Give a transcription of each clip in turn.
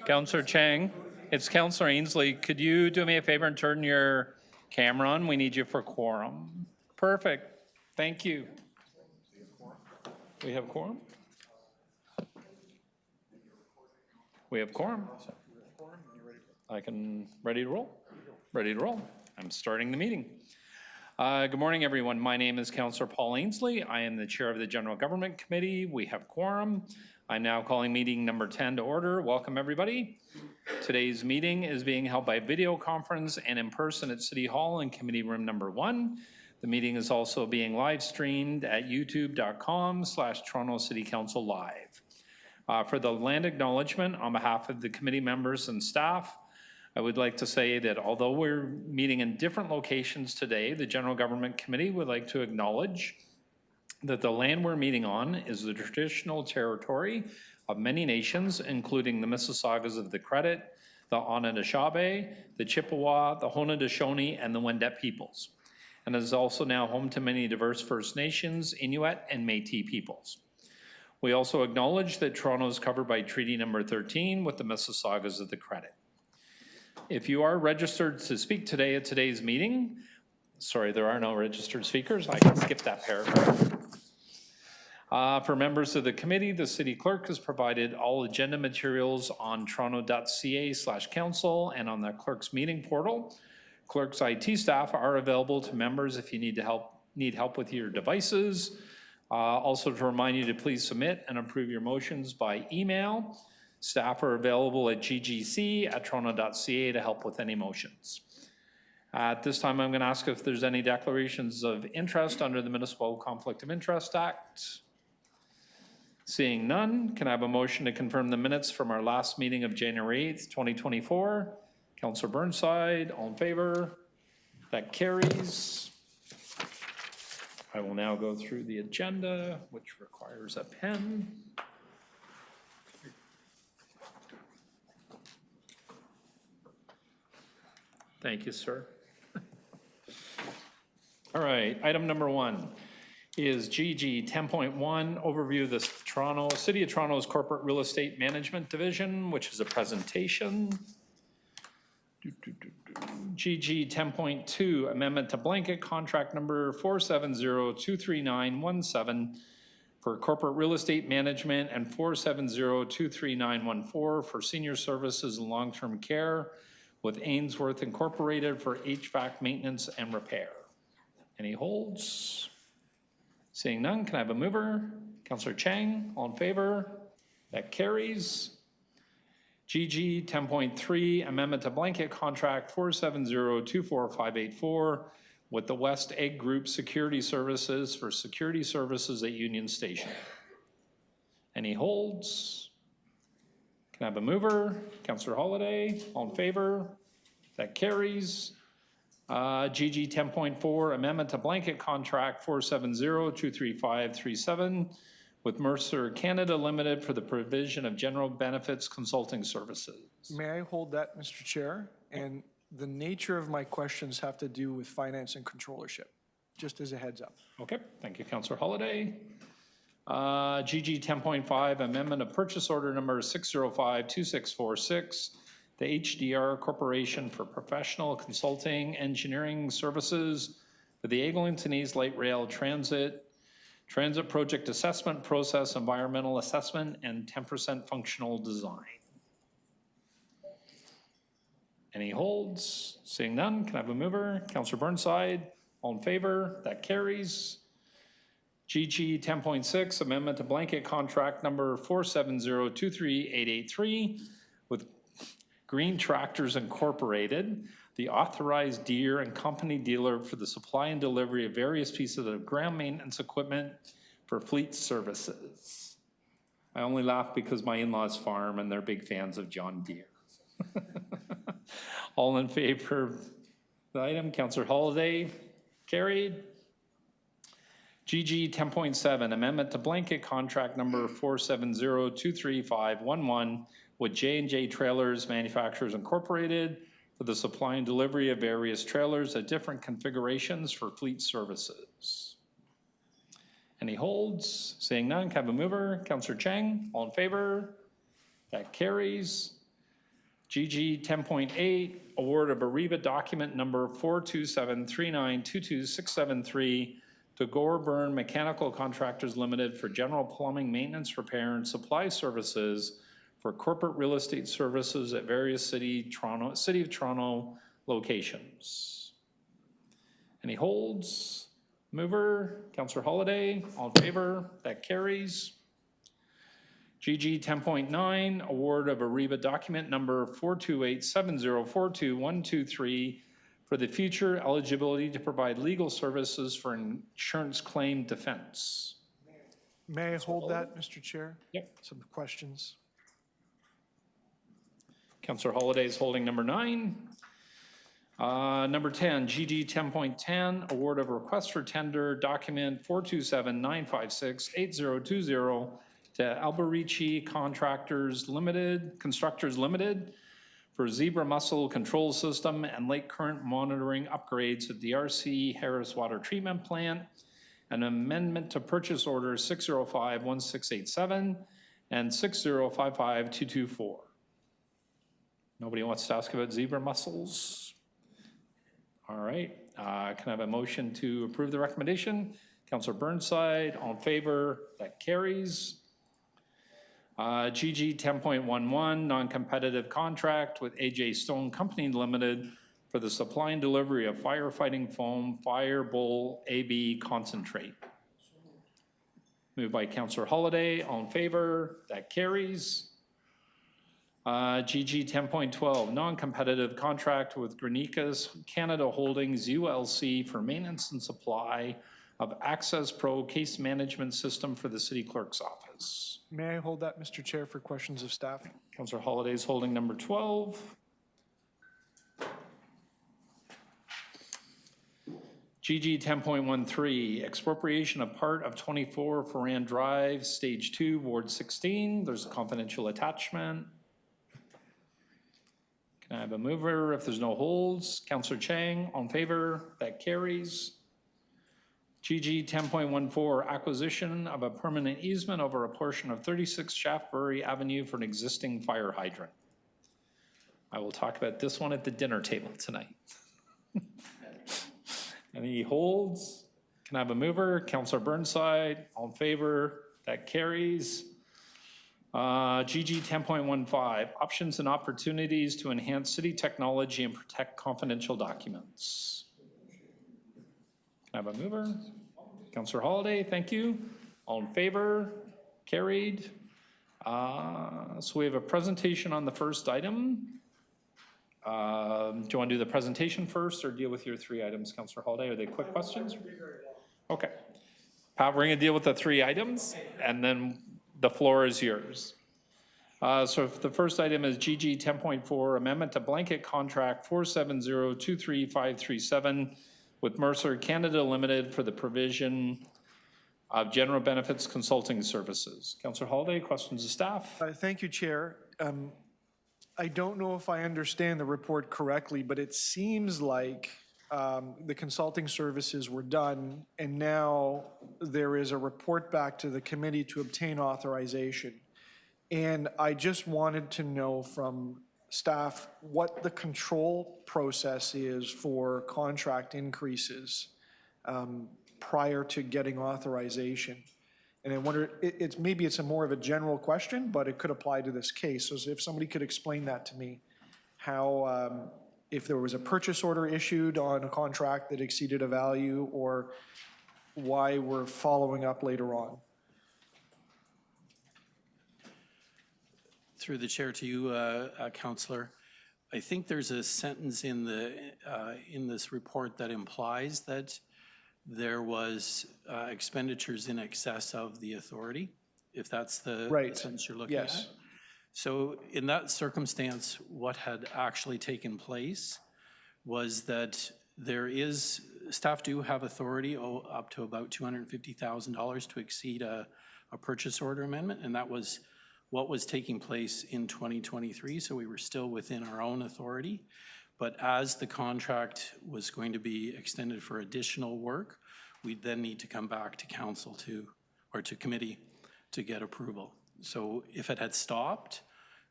Councillor Chang, it's Councillor Ainsley. Could you do me a favor and turn your camera on? We need you for quorum. Perfect. Thank you. We have quorum? We have quorum. I can, ready to roll? Ready to roll. I'm starting the meeting. Good morning, everyone. My name is Councillor Paul Ainsley. I am the chair of the General Government Committee. We have quorum. I'm now calling meeting number 10 to order. Welcome, everybody. Today's meeting is being held by video conference and in person at City Hall in committee room number 1. The meeting is also being live streamed at youtube.com/Toronto City Council Live. For the land acknowledgement on behalf of the committee members and staff, I would like to say that although we're meeting in different locations today, the General Government Committee would like to acknowledge that the land we're meeting on is the traditional territory of many nations, including the Mississaugas of the Credit, the Anishinaabe, the Chippewa, the Haudenosaunee, and the Wendat peoples, and is also now home to many diverse First Nations, Inuit, and Métis peoples. We also acknowledge that Toronto is covered by Treaty Number 13 with the Mississaugas of the Credit. If you are registered to speak today at today's meeting, sorry, there are no registered speakers. I can skip that paragraph. For members of the committee, the city clerk has provided all agenda materials on toronto.ca/council and on the clerk's meeting portal. Clerk's IT staff are available to members if you need help with your devices. Also to remind you to please submit and approve your motions by email. Staff are available at ggc@toronto.ca to help with any motions. At this time, I'm going to ask if there's any declarations of interest under the Municipal Conflict of Interest Act. Seeing none, can I have a motion to confirm the minutes from our last meeting of January 8th, 2024? Councillor Burnside, all in favor? That carries. I will now go through the agenda, which requires a pen. Thank you, sir. All right, item number 1 is GG 10.1, overview of the City of Toronto's Corporate Real Estate Management Division, which is a presentation. GG 10.2, amendment to blanket contract number 470-23917 for corporate real estate management and 470-23914 for senior services and long-term care with Ainsworth Incorporated for HVAC maintenance and repair. Any holds? Seeing none, can I have a mover? Councillor Chang, all in favor? That carries. GG 10.3, amendment to blanket contract 470-24584 with the West Egg Group Security Services for security services at Union Station. Any holds? Can I have a mover? Councillor Holiday, all in favor? That carries. GG 10.4, amendment to blanket contract 470-23537 with Mercer Canada Limited for the provision of general benefits consulting services. May I hold that, Mr. Chair? And the nature of my questions have to do with finance and controllership, just as a heads up. Okay, thank you, Councillor Holiday. GG 10.5, amendment of purchase order number 605-2646, the HDR Corporation for professional consulting engineering services for the Eglinton East Light Rail Transit Project Assessment Process, Environmental Assessment, and 10% Functional Design. Any holds? Seeing none, can I have a mover? Councillor Burnside, all in favor? That carries. GG 10.6, amendment to blanket contract number 470-23883 with Green Tractors Incorporated, the authorized Deere and company dealer for the supply and delivery of various pieces of ground maintenance equipment for fleet services. I only laugh because my in-laws farm and they're big fans of John Deere. All in favor of the item, Councillor Holiday, carried. GG 10.7, amendment to blanket contract number 470-23511 with J&J Trailers Manufacturers Incorporated for the supply and delivery of various trailers at different configurations for fleet services. Any holds? Seeing none, can I have a mover? Councillor Chang, all in favor? That carries. GG 10.8, award of Ariba document number 42739226673 to Gorbern Mechanical Contractors Limited for general plumbing maintenance, repair, and supply services for corporate real estate services at various City of Toronto locations. Any holds? Mover, Councillor Holyday, all in favor, that carries. GG 10.9, award of Ariba document number 42870422123 for the future eligibility to provide legal services for insurance claim defense. May I hold that, Mr. Chair? Yep. Some questions. Councillor Holyday is holding number 9. Number 10, GG 10.10, award of request for tender document 42795680020 to Alberici Contractors Limited, Constructors Limited for Zebra Mussel control system and lake current monitoring upgrades at the RC Harris Water Treatment Plant, an amendment to purchase order 6051687 and 6055224. Nobody wants to ask about zebra mussels? All right, can I have a motion to approve the recommendation? Councillor Burnside, all in favor, that carries. GG 10.11, non-competitive contract with AJ Stone Company Limited for the supply and delivery of firefighting foam, FireBull AB concentrate. Moved by Councillor Holyday, all in favor, that carries. GG 10.12, non-competitive contract with Granicus Canada Holdings ULC for maintenance and supply of AccessPro case management system for the city clerk's office. May I hold that, Mr. Chair, for questions of staff? Councillor Holyday is holding number 12. GG 10.13, expropriation of part of 24 Ferrand Drive, Stage 2, Ward 16. There's a confidential attachment. Can I have a mover if there's no holds? Councillor Chang, on favor, that carries. GG 10.14, acquisition of a permanent easement over a portion of 36 Shaftesbury Avenue for an existing fire hydrant. I will talk about this one at the dinner table tonight. Any holds? Can I have a mover? Councillor Burnside, all in favor, that carries. GG 10.15, options and opportunities to enhance city technology and protect confidential documents. Can I have a mover? Councillor Holyday, thank you. All in favor? Carried. So we have a presentation on the first item. Do you want to do the presentation first or deal with your 3 items, Councillor Holyday? Are they quick questions? Okay. Pat, we're going to deal with the 3 items and then the floor is yours. So if the first item is GG 10.4, amendment to blanket contract 470-23537 with Mercer Canada Limited for the provision of general benefits consulting services. Councillor Holyday, questions of staff? Thank you, Chair. I don't know if I understand the report correctly, but it seems like the consulting services were done and now there is a report back to the committee to obtain authorization. And I just wanted to know from staff what the control process is for contract increases prior to getting authorization. And I wonder, maybe it's more of a general question, but it could apply to this case. So if somebody could explain that to me, how, if there was a purchase order issued on a contract that exceeded a value, or why we're following up later on. Through the chair to you, Councillor. I think there's a sentence in this report that implies that there was expenditures in excess of the authority, if that's the sentence you're looking at. So in that circumstance, what had actually taken place was that staff do have authority up to about $250,000 to exceed a purchase order amendment, and that was what was taking place in 2023, so we were still within our own authority. But as the contract was going to be extended for additional work, we'd then need to come back to council or to committee to get approval. So if it had stopped,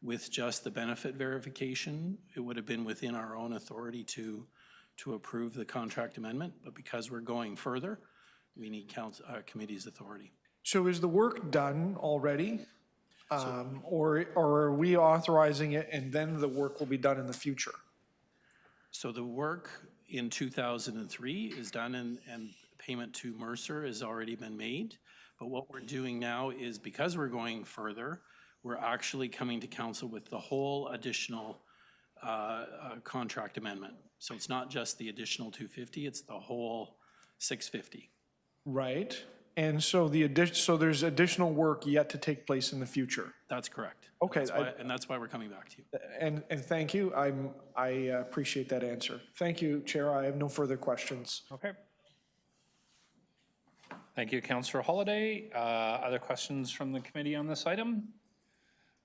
with just the benefit verification, it would have been within our own authority to approve the contract amendment, but because we're going further, we need committee's authority. So is the work done already? Or are we authorizing it and then the work will be done in the future? So the work in 2003 is done and payment to Mercer has already been made. But what we're doing now is, because we're going further, we're actually coming to council with the whole additional contract amendment. So it's not just the additional 250, it's the whole 650. Right. And so so there's additional work yet to take place in the future. That's correct. Okay. That's why we're coming back to you. And thank you. I appreciate that answer. Thank you, Chair. I have no further questions. Okay. Thank you, Councillor Holliday. Other questions from the committee on this item?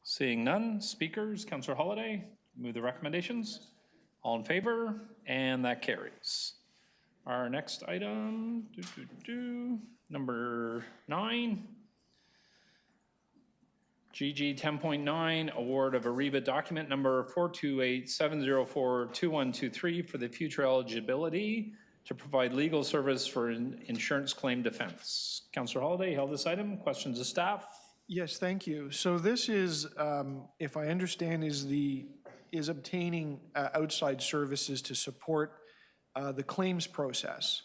Seeing none. Speakers, Councillor Holliday, move the recommendations. All in favor? And that carries. Our next item, number 9. GG 10.9, award of Ariba document number 428-704-2123 for the future eligibility to provide legal service for insurance claim defense. Councillor Holliday held this item. Questions of staff? Yes, thank you. So this is, if I understand, is obtaining outside services to support the claims process.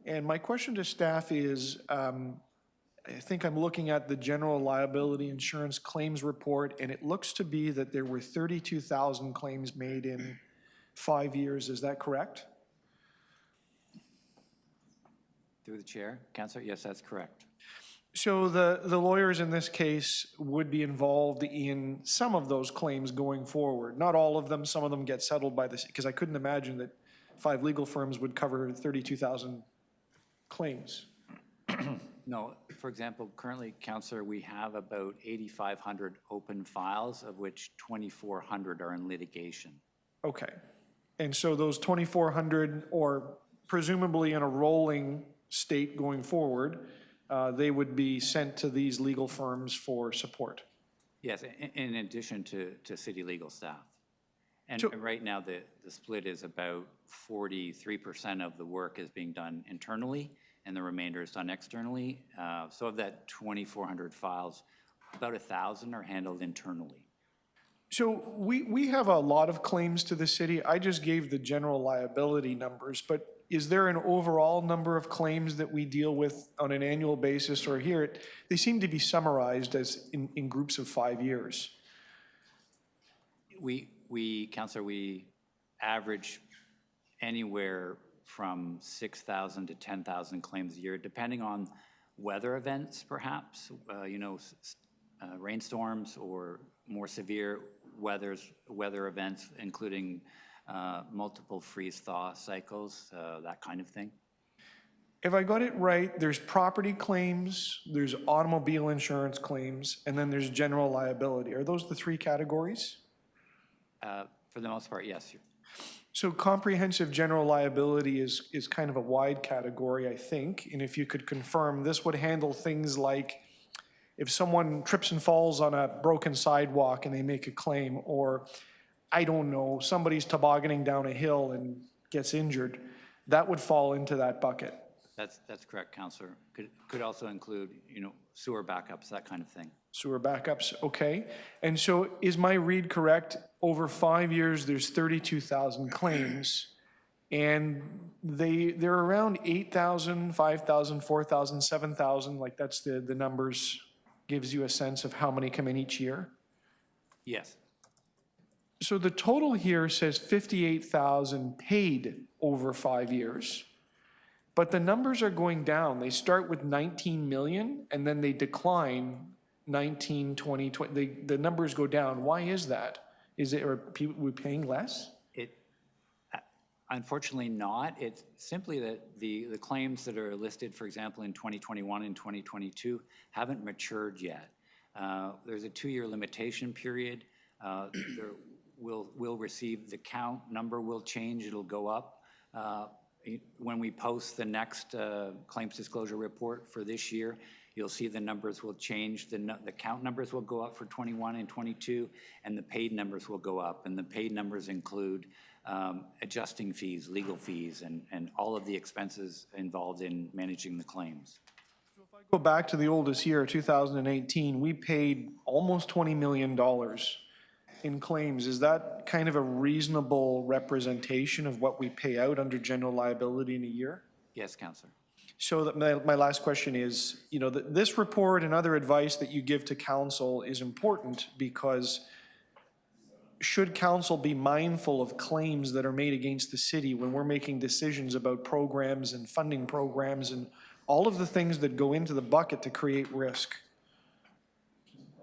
And my question to staff is, I think I'm looking at the general liability insurance claims report, and it looks to be that there were 32,000 claims made in 5 years. Is that correct? Through the chair, Councillor, yes, that's correct. So the lawyers in this case would be involved in some of those claims going forward. Not all of them. Some of them get settled by this, because I couldn't imagine that 5 legal firms would cover 32,000 claims. No, for example, currently, Councillor, we have about 8,500 open files, of which 2,400 are in litigation. Okay. And so those 2,400, or presumably in a rolling state going forward, they would be sent to these legal firms for support. Yes, in addition to city legal staff. And So- right now, the split is about 43% of the work is being done internally, and the remainder is done externally. So of that 2,400 files, about 1,000 are handled internally. So we have a lot of claims to the city. I just gave the general liability numbers, but is there an overall number of claims that we deal with on an annual basis, or here? They seem to be summarized as in groups of 5 years. Councillor, we average anywhere from 6,000 to 10,000 claims a year, depending on weather events, perhaps, rainstorms or more severe weather events, including multiple freeze-thaw cycles, that kind of thing. If I got it right, there's property claims, there's automobile insurance claims, and then there's general liability. Are those the 3 categories? For the most part, yes. So comprehensive general liability is kind of a wide category, I think. And if you could confirm, this would handle things like if someone trips and falls on a broken sidewalk and they make a claim, or I don't know, somebody's tobogganing down a hill and gets injured, that would fall into that bucket. That's correct, Councillor. Could also include, sewer backups, that kind of thing. Sewer backups, okay. And so is my read correct? Over 5 years, there's 32,000 claims, and they're around 8,000, 5,000, 4,000, 7,000, like that's the numbers, gives you a sense of how many come in each year? Yes. So the total here says 58,000 paid over 5 years, but the numbers are going down. They start with 19 million, and then they decline 19, 20, 20, the numbers go down. Why is that? Are people paying less? Unfortunately not. It's simply that the claims that are listed, for example, in 2021 and 2022 haven't matured yet. There's a 2-year limitation period. We'll receive the count, number will change, it'll go up. When we post the next claims disclosure report for this year, you'll see the numbers will change. The count numbers will go up for 21 and 22, and the paid numbers will go up. And the paid numbers include adjusting fees, legal fees, and all of the expenses involved in managing the claims. Go back to the oldest year, 2018, we paid almost $20 million in claims. Is that kind of a reasonable representation of what we pay out under general liability in a year? Yes, Councillor. So that my last question is, you know, this report and other advice that you give to council is important because should council be mindful of claims that are made against the city when we're making decisions about programs and funding programs and all of the things that go into the bucket to create risk?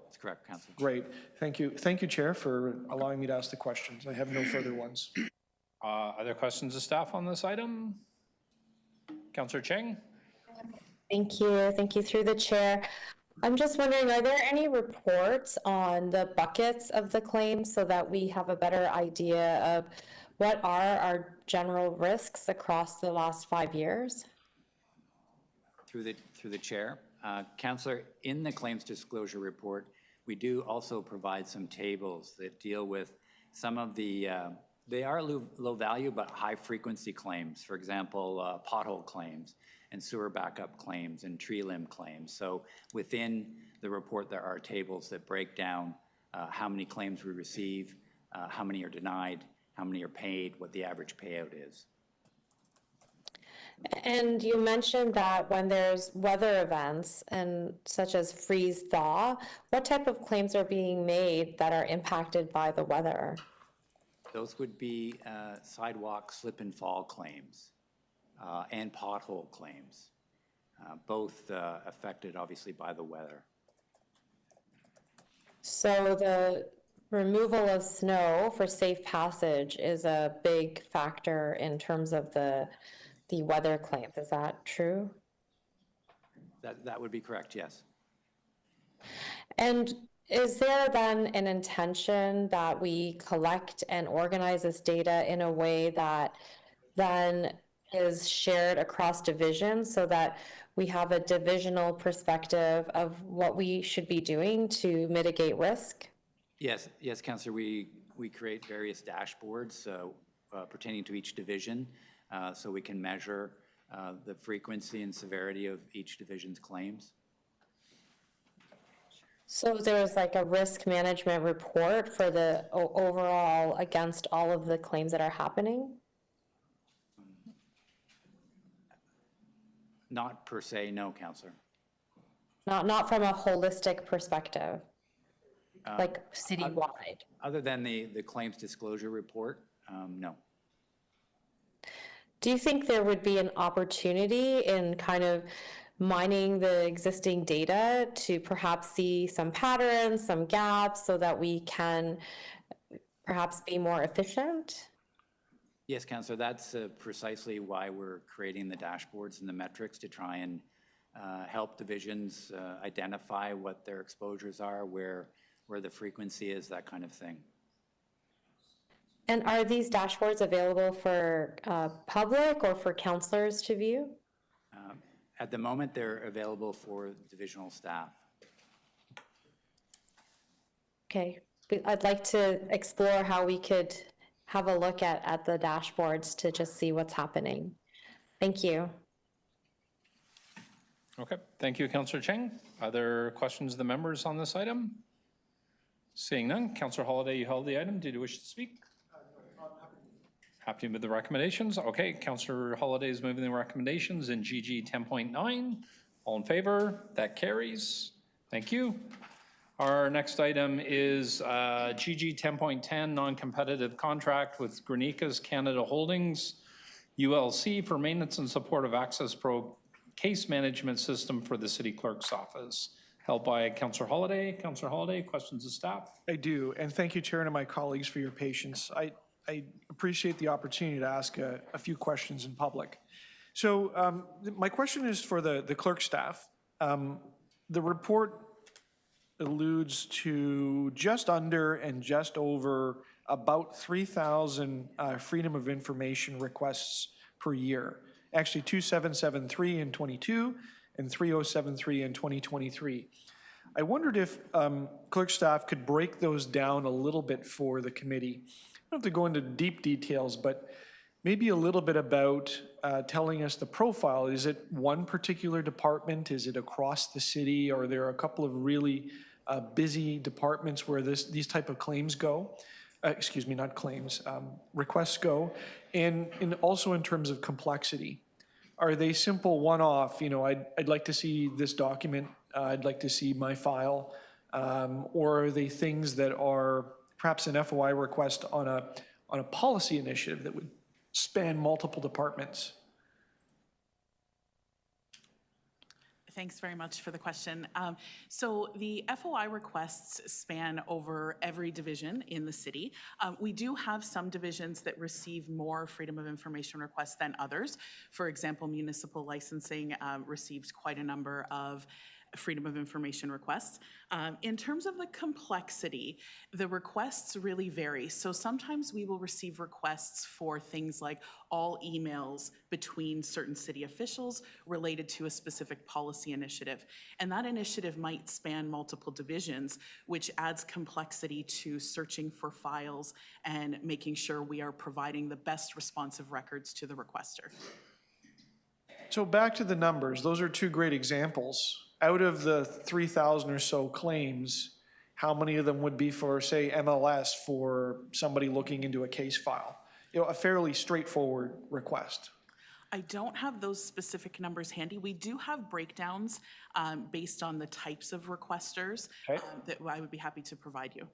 That's correct, Councillor. Great, thank you. Thank you, Chair, for allowing me to ask the questions. I have no further ones. Other questions of staff on this item? Councillor Cheng? Thank you. Thank you through the chair. I'm just wondering, are there any reports on the buckets of the claims so that we have a better idea of what are our general risks across the last 5 years? Through the chair, Councillor, in the claims disclosure report, we do also provide some tables that deal with some of the, they are low value but high frequency claims. For example, pothole claims and sewer backup claims and tree limb claims. So within the report, there are tables that break down how many claims we receive, how many are denied, how many are paid, what the average payout is. And you mentioned that when there's weather events and such as freeze thaw, what type of claims are being made that are impacted by the weather? Those would be sidewalk slip and fall claims and pothole claims, both affected obviously by the weather. So the removal of snow for safe passage is a big factor in terms of the weather claims. Is that true? That would be correct, yes. And is there then an intention that we collect and organize this data in a way that then is shared across divisions so that we have a divisional perspective of what we should be doing to mitigate risk? Yes, Councillor, we create various dashboards pertaining to each division so we can measure the frequency and severity of each division's claims. So there's like a risk management report for the overall against all of the claims that are happening? Not per se, no, Councillor. Not from a holistic perspective, like citywide. Other than the claims disclosure report, no. Do you think there would be an opportunity in kind of mining the existing data to perhaps see some patterns, some gaps, so that we can perhaps be more efficient? Yes, Councillor, that's precisely why we're creating the dashboards and the metrics to try and help divisions identify what their exposures are, where the frequency is, that kind of thing. And are these dashboards available for public or for councillors to view? At the moment, they're available for divisional staff. Okay, I'd like to explore how we could have a look at the dashboards to just see what's happening. Thank you. Okay, thank you, Councillor Cheng. Other questions of the members on this item? Seeing none, Councillor Holyday, you held the item. Did you wish to speak? Happy with the recommendations? Okay, Councillor Holyday is moving the recommendations in GG 10.9. All in favor? That carries. Thank you. Our next item is GG 10.10, non-competitive contract with Granicus Canada Holdings, ULC, for maintenance and support of AccessPro case management system for the city clerk's office. Held by Councillor Holyday. Councillor Holyday, questions of staff? I do, and thank you, Chair, and my colleagues for your patience. I appreciate the opportunity to ask a few questions in public. So my question is for the clerk staff. The report alludes to just under and just over about 3,000 Freedom of Information requests per year. Actually 2,773 in 22 and 3073 in 2023. I wondered if clerk staff could break those down a little bit for the committee. I don't have to go into deep details, but maybe a little bit about telling us the profile. Is it one particular department? Is it across the city? Are there a couple of really busy departments where these type of claims go? Excuse me, not claims, requests go. And also in terms of complexity. Are they simple one-off, you know, I'd like to see this document, I'd like to see my file, or are they things that are perhaps an FOI request on a policy initiative that would span multiple departments? Thanks very much for the question. So the FOI requests span over every division in the city. We do have some divisions that receive more freedom of information requests than others. For example, municipal licensing receives quite a number of freedom of information requests. In terms of the complexity, the requests really vary. So sometimes we will receive requests for things like all emails between certain city officials related to a specific policy initiative. And that initiative might span multiple divisions, which adds complexity to searching for files and making sure we are providing the best responsive records to the requester. So back to the numbers, those are two great examples. Out of the 3,000 or so claims, how many of them would be for, say, MLS for somebody looking into a case file? You know, a fairly straightforward request. I don't have those specific numbers handy. We do have breakdowns based on the types of requesters that I would be happy to provide you.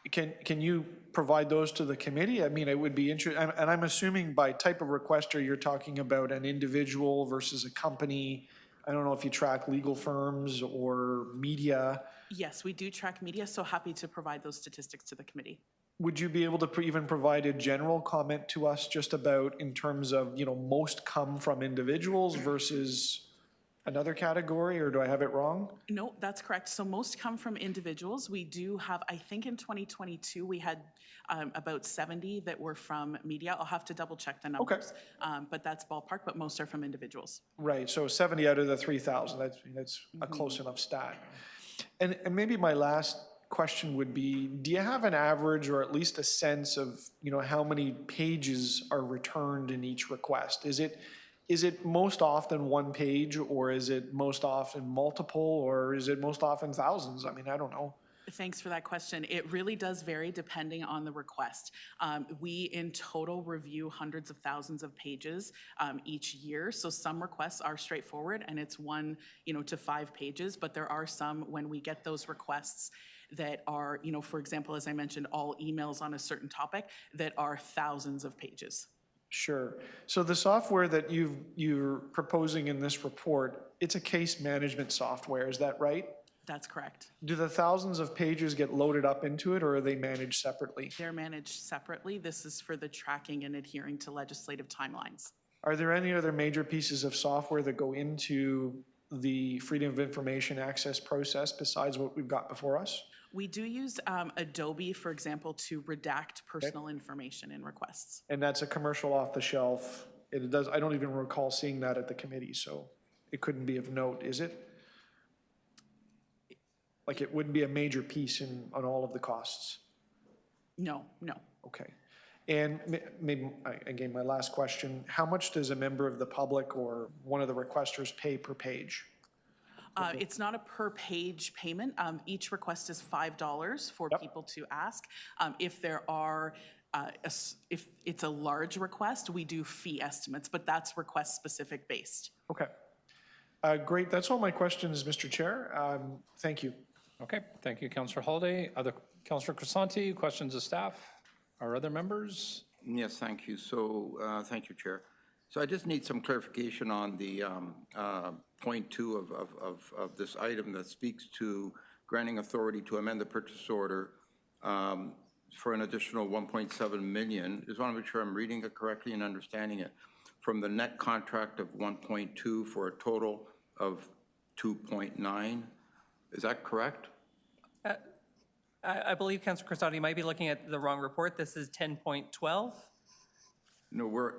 Can you provide those to the committee? I mean, it would be interesting, and I'm assuming by type of requester, you're talking about an individual versus a company. I don't know if you track legal firms or media. Yes, we do track media, so happy to provide those statistics to the committee. Would you be able to even provide a general comment to us just about in terms of, you know, most come from individuals versus another category, or do I have it wrong? No, that's correct. So most come from individuals. We do have, I think in 2022, we had about 70 that were from media. I'll have to double check the numbers, but that's ballpark, but most are from individuals. Right, so 70 out of the 3,000, that's a close enough stat. And maybe my last question would be, do you have an average or at least a sense of, you know, how many pages are returned in each request? Is it most often one page, or is it most often multiple, or is it most often thousands? I mean, I don't know. Thanks for that question. It really does vary depending on the request. We in total review hundreds of thousands of pages each year. So some requests are straightforward and it's 1, to 5 pages, but there are some when we get those requests that are, for example, as I mentioned, all emails on a certain topic that are thousands of pages. Sure. So the software that you're proposing in this report, it's a case management software, is that right? That's correct. Do the thousands of pages get loaded up into it, or are they managed separately? They're managed separately. This is for the tracking and adhering to legislative timelines. Are there any other major pieces of software that go into the freedom of information access process besides what we've got before us? We do use Adobe, for example, to redact personal information in requests. And that's a commercial off the shelf. It does. I don't even recall seeing that at the committee, so it couldn't be of note, is it? Like it wouldn't be a major piece on all of the costs? No. Okay. And maybe, again, my last question, how much does a member of the public or one of the requesters pay per page? It's not a per page payment. Each request is $5 for people to ask. If there are, if it's a large request, we do fee estimates, but that's request specific based. Okay. Great. That's all my questions, Mr. Chair. Thank you. Okay, thank you, Councillor Holiday. Other Councillor Crisanti, questions of staff or other members? Yes, thank you. So, thank you, Chair. So I just need some clarification on the point 2 of this item that speaks to granting authority to amend the purchase order for an additional 1.7 million. Just want to make sure I'm reading it correctly and understanding it. From the net contract of 1.2 for a total of 2.9. Is that correct? I believe, Councillor Crisanti, you might be looking at the wrong report. This is 10.12. No,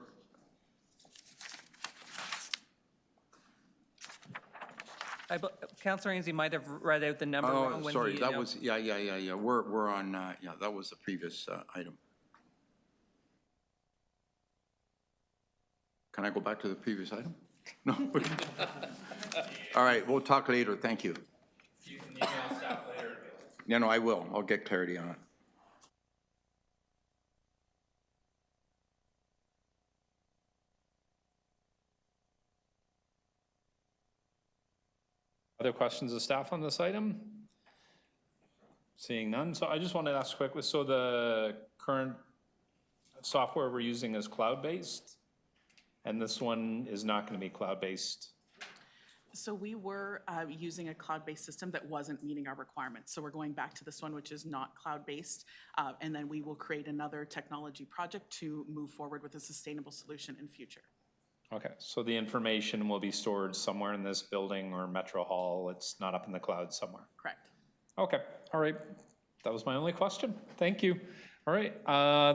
Councillor Ainsley might have read out the number wrong Oh, when sorry, he that announced- was, yeah. We're on, yeah, that was the previous item. Can I go back to the previous item? No? All right, we'll talk later, thank you. You can email staff later. No, I will. I'll get clarity on it. Other questions of staff on this item? Seeing none, so I just wanted to ask quickly, so the current software we're using is cloud-based? And this one is not going to be cloud-based? So we were using a cloud-based system that wasn't meeting our requirements. So we're going back to this one, which is not cloud-based. And then we will create another technology project to move forward with a sustainable solution in future. Okay, so the information will be stored somewhere in this building or Metro Hall, it's not up in the cloud somewhere? Correct. Okay, all right, that was my only question, thank you. All right,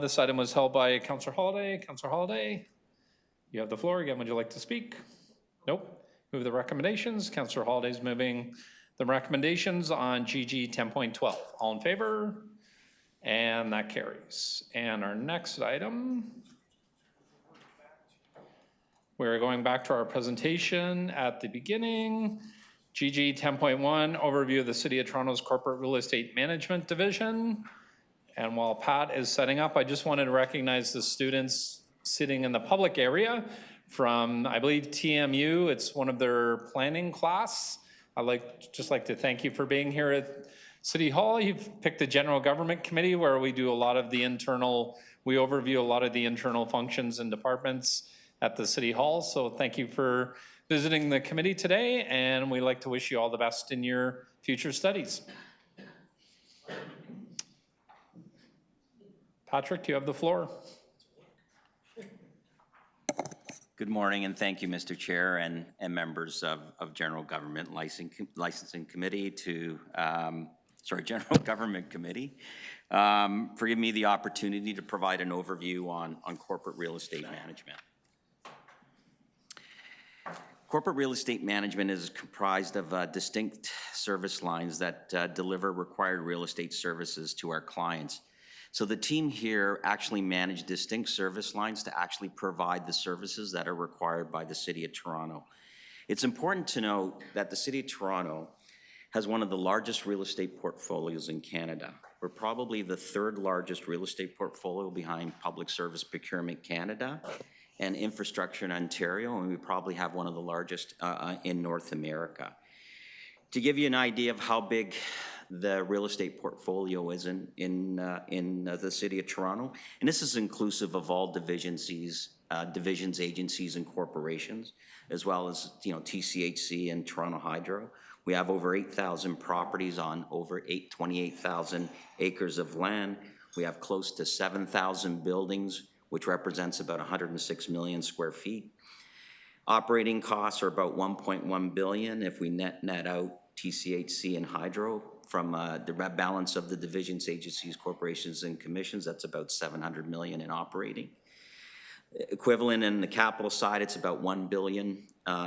this item was held by Councillor Holiday. Councillor Holiday, you have the floor again, would you like to speak? Nope. Move the recommendations. Councillor Holiday's moving the recommendations on GG 10.12. All in favor? And that carries. And our next item, we're going back to our presentation at the beginning. GG 10.1, overview of the City of Toronto's Corporate Real Estate Management Division. And while Pat is setting up, I just wanted to recognize the students sitting in the public area from, I believe, TMU. It's one of their planning class. I'd just like to thank you for being here at City Hall. You've picked the General Government Committee where we do a lot of the internal, we overview a lot of the internal functions and departments at the City Hall. So thank you for visiting the committee today, and we'd like to wish you all the best in your future studies. Patrick, you have the floor. Good morning, and thank you, Mr. Chair and members of General Government Licensing Committee General Government Committee, for giving me the opportunity to provide an overview on corporate real estate management. Corporate real estate management is comprised of distinct service lines that deliver required real estate services to our clients. So the team here actually manage distinct service lines to actually provide the services that are required by the City of Toronto. It's important to note that the City of Toronto has one of the largest real estate portfolios in Canada. We're probably the third largest real estate portfolio behind Public Service Procurement Canada and Infrastructure in Ontario, and we probably have one of the largest in North America. To give you an idea of how big the real estate portfolio is in the City of Toronto, and this is inclusive of all divisions, agencies, and corporations, as well as TCHC and Toronto Hydro. We have over 8,000 properties on over 28,000 acres of land. We have close to 7,000 buildings, which represents about 106 million square feet. Operating costs are about 1.1 billion if we net out TCHC and Hydro. From the balance of the divisions, agencies, corporations, and commissions, that's about 700 million in operating. Equivalent in the capital side, it's about 1 billion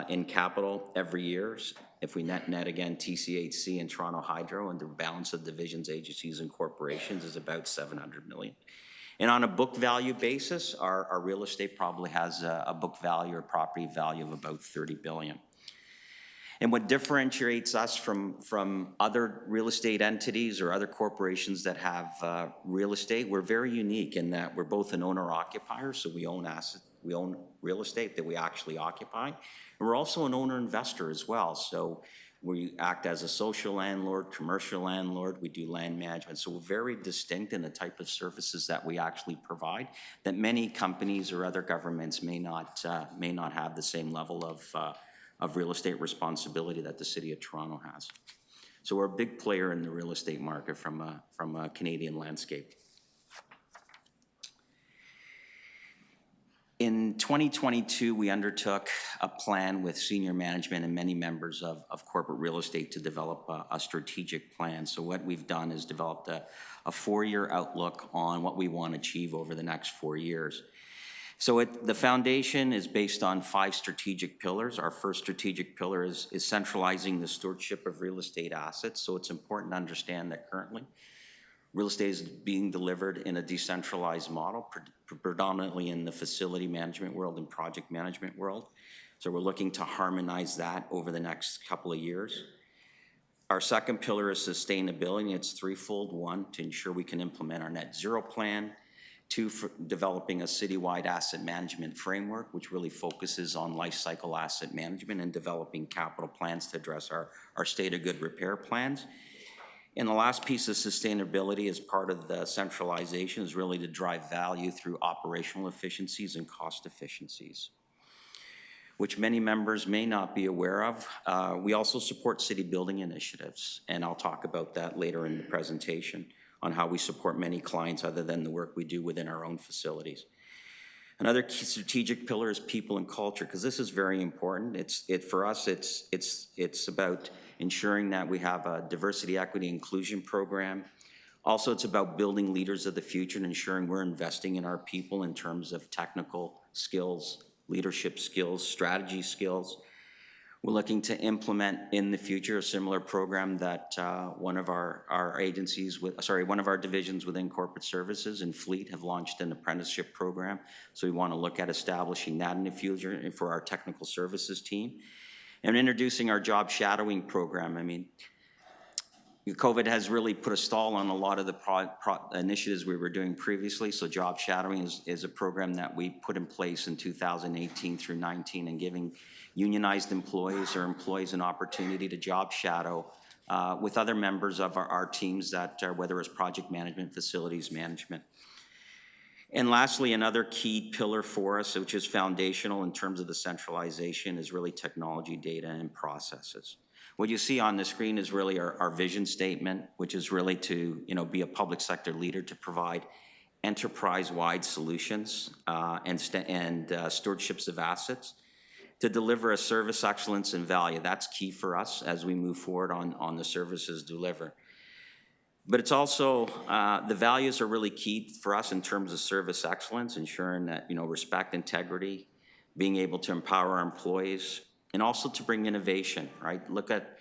in capital every year. If we net again TCHC and Toronto Hydro, and the balance of divisions, agencies, and corporations is about 700 million. And on a book value basis, our real estate probably has a book value or property value of about 30 billion. And what differentiates us from other real estate entities or other corporations that have real estate, we're very unique in that we're both an owner-occupier, so we own real estate that we actually occupy. And we're also an owner-investor as well, so we act as a social landlord, commercial landlord, we do land management. So we're very distinct in the type of services that we actually provide that many companies or other governments may not have the same level of real estate responsibility that the City of Toronto has. So we're a big player in the real estate market from a Canadian landscape. In 2022, we undertook a plan with senior management and many members of corporate real estate to develop a strategic plan. So what we've done is developed a 4-year outlook on what we want to achieve over the next 4 years. So the foundation is based on 5 strategic pillars. Our first strategic pillar is centralizing the stewardship of real estate assets. So it's important to understand that currently real estate is being delivered in a decentralized model, predominantly in the facility management world and project management world. So we're looking to harmonize that over the next couple of years. Our second pillar is sustainability. It's threefold. 1, to ensure we can implement our net zero plan. 2, for developing a citywide asset management framework, which really focuses on life cycle asset management and developing capital plans to address our state of good repair plans. And the last piece of sustainability as part of the centralization is really to drive value through operational efficiencies and cost efficiencies, which many members may not be aware of. We also support city building initiatives, and I'll talk about that later in the presentation on how we support many clients other than the work we do within our own facilities. Another key strategic pillar is people and culture, because this is very important. For us, it's about ensuring that we have a diversity, equity, inclusion program. Also, it's about building leaders of the future and ensuring we're investing in our people in terms of technical skills, leadership skills, strategy skills. We're looking to implement in the future a similar program that one of our divisions within corporate services and fleet have launched an apprenticeship program. So we want to look at establishing that in the future for our technical services team. And introducing our job shadowing program. I mean, COVID has really put a stall on a lot of the initiatives we were doing previously. So job shadowing is a program that we put in place in 2018 through 19 and giving unionized employees or employees an opportunity to job shadow with other members of our teams that whether it's project management, facilities management. And lastly, another key pillar for us, which is foundational in terms of the centralization, is really technology, data, and processes. What you see on the screen is really our vision statement, which is really to be a public sector leader to provide enterprise-wide solutions and stewardships of assets to deliver a service excellence and value. That's key for us as we move forward on the services delivered. But it's also, the values are really key for us in terms of service excellence, ensuring that, respect, integrity, being able to empower our employees, and also to bring innovation, right? Look at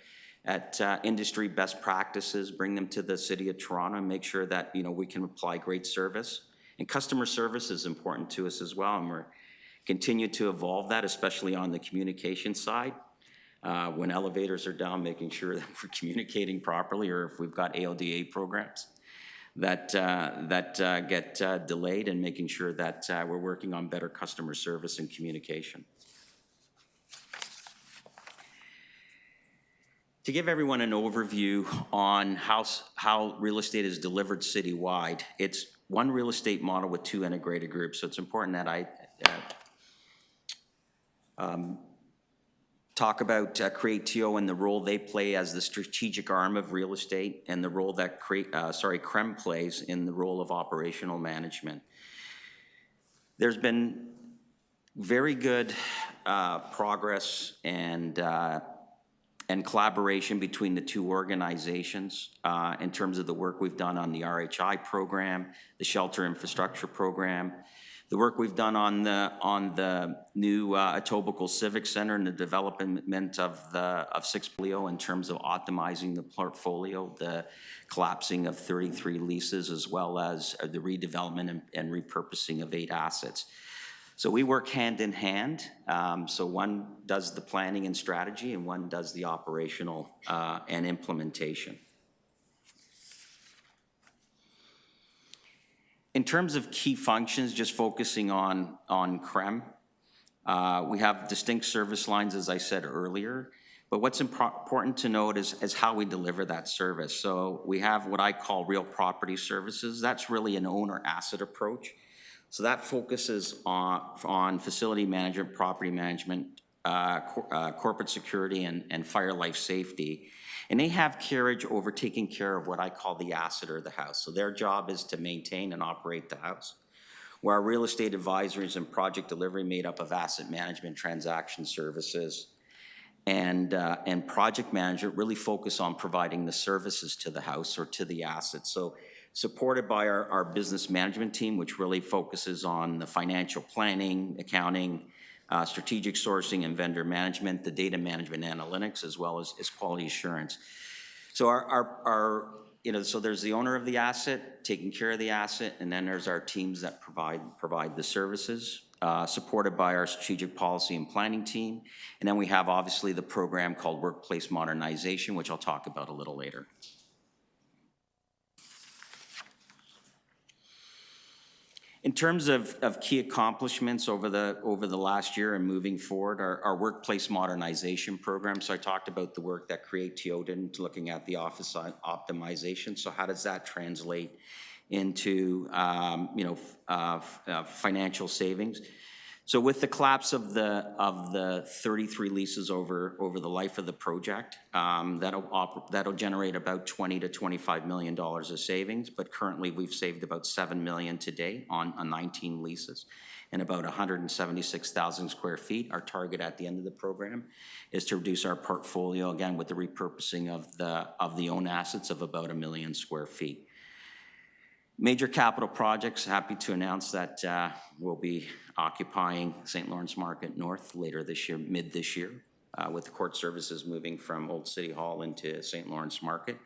industry best practices, bring them to the city of Toronto, and make sure that, we can apply great service. And customer service is important to us as well, and we're continue to evolve that, especially on the communication side. When elevators are down, making sure that we're communicating properly, or if we've got ALDA programs that get delayed, and making sure that we're working on better customer service and communication. To give everyone an overview on how real estate is delivered citywide, it's one real estate model with 2 integrated groups. So it's important that I talk about Creatio and the role they play as the strategic arm of real estate, and the role that CREM plays in the role of operational management. There's been very good progress and collaboration between the 2 organizations in terms of the work we've done on the RHI program, the shelter infrastructure program, the work we've done on the new Etobicoke Civic Center and the development of 6 Polio in terms of optimizing the portfolio, the collapsing of 33 leases, as well as the redevelopment and repurposing of 8 assets. So we work hand in hand. So one does the planning and strategy, and one does the operational and implementation. In terms of key functions, just focusing on CREM, we have distinct service lines, as I said earlier, but what's important to note is how we deliver that service. So we have what I call real property services. That's really an owner asset approach. So that focuses on facility management, property management, corporate security, and fire life safety. And they have carriage over taking care of what I call the asset or the house. So their job is to maintain and operate the house. Where our real estate advisories and project delivery made up of asset management, transaction services, and project management really focus on providing the services to the house or to the asset. So supported by our business management team, which really focuses on the financial planning, accounting, strategic sourcing and vendor management, the data management analytics, as well as quality assurance. So so there's the owner of the asset, taking care of the asset, and then there's our teams that provide the services, supported by our strategic policy and planning team. And then we have obviously the program called Workplace Modernization, which I'll talk about a little later. In terms of key accomplishments over the last year and moving forward, our workplace modernization program. So I talked about the work that Creatio did, looking at the office optimization. So how does that translate into financial savings? So with the collapse of the 33 leases over the life of the project, that'll generate about $20 to $25 million of savings. But currently, we've saved about $7 million today on 19 leases and about 176,000 square feet. Our target at the end of the program is to reduce our portfolio, again, with the repurposing of the owned assets of about 1 million square feet. Major capital projects, happy to announce that we'll be occupying St. Lawrence Market North later this year, mid this year, with the court services moving from Old City Hall into St. Lawrence Market.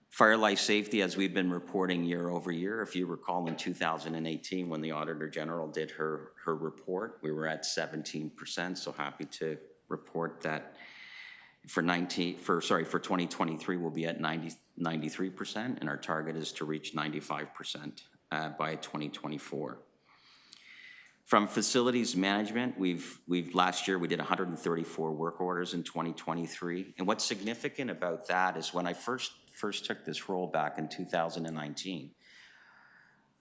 Fire life safety, as we've been reporting year over year, if you recall in 2018 when the Auditor General did her report, we were at 17%, so happy to report that for 2023 we'll be at 93%, and our target is to reach 95% by 2024. From facilities management, last year we did 134 work orders in 2023, and what's significant about that is when I first took this role back in 2019,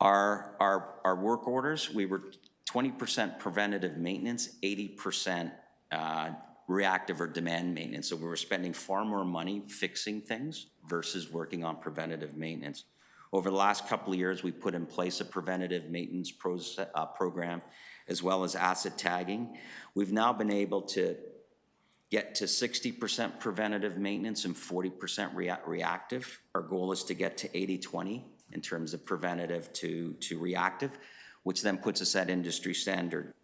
our work orders, we were 20% preventative maintenance, 80% reactive or demand maintenance. So we were spending far more money fixing things versus working on preventative maintenance. Over the last couple of years, we put in place a preventative maintenance program as well as asset tagging. We've now been able to get to 60% preventative maintenance and 40% reactive. Our goal is to get to 80-20 in terms of preventative to reactive, which then puts us at industry standard.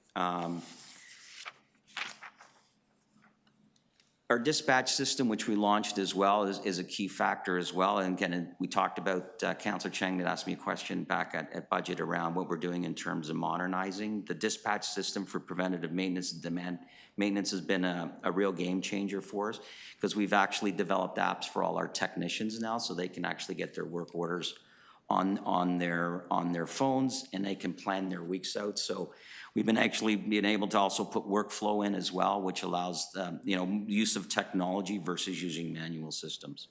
Our dispatch system, which we launched as well, is a key factor as well. And again, we talked about, Councillor Cheng had asked me a question back at budget around what we're doing in terms of modernizing. The dispatch system for preventative maintenance and demand maintenance has been a real game changer for us, because we've actually developed apps for all our technicians now, so they can actually get their work orders on their phones, and they can plan their weeks out. So we've been able to also put workflow in as well, which allows use of technology versus using manual systems.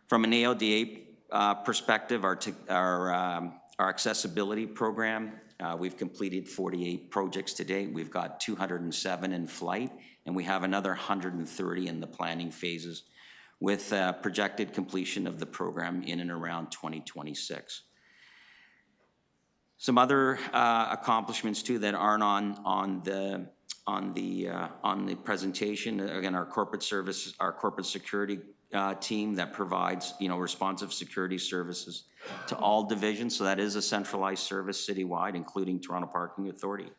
From an ALDA perspective, our accessibility program, we've completed 48 projects to date. We've got 207 in flight, and we have another 130 in the planning phases, with projected completion of the program in and around 2026. Some other accomplishments too that aren't on the presentation. Again, our corporate security team that provides responsive security services to all divisions. So that is a centralized service citywide, including Toronto Parking Authority.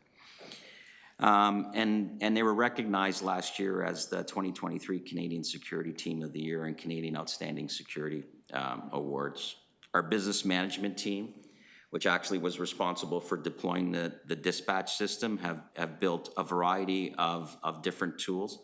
And they were recognized last year as the 2023 Canadian Security Team of the Year and Canadian Outstanding Security Awards. Our business management team, which actually was responsible for deploying the dispatch system, have built a variety of different tools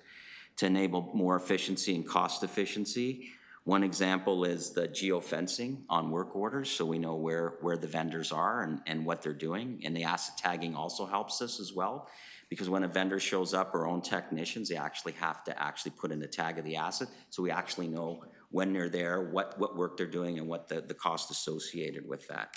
to enable more efficiency and cost efficiency. One example is the geofencing on work orders, so we know where the vendors are and what they're doing. And the asset tagging also helps us as well, because when a vendor shows up, our own technicians, they actually have to put in the tag of the asset, so we actually know when they're there, what work they're doing, and what the cost associated with that.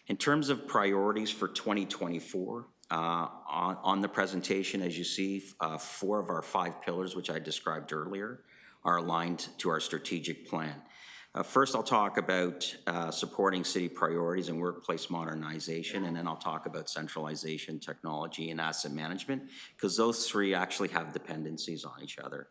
In terms of priorities for 2024, on the presentation, as you see, 4 of our 5 pillars, which I described earlier, are aligned to our strategic plan. First, I'll talk about supporting city priorities and workplace modernization, and then I'll talk about centralization, technology, and asset management, because those three actually have dependencies on each other.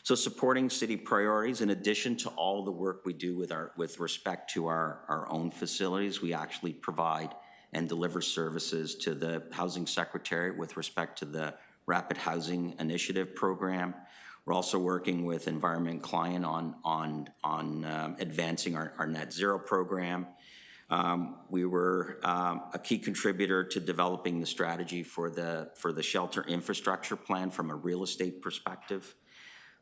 So supporting city priorities, in addition to all the work we do with respect to our own facilities, we actually provide and deliver services to the Housing Secretary with respect to the Rapid Housing Initiative program. We're also working with Environment Client on advancing our net zero program. We were a key contributor to developing the strategy for the shelter infrastructure plan from a real estate perspective.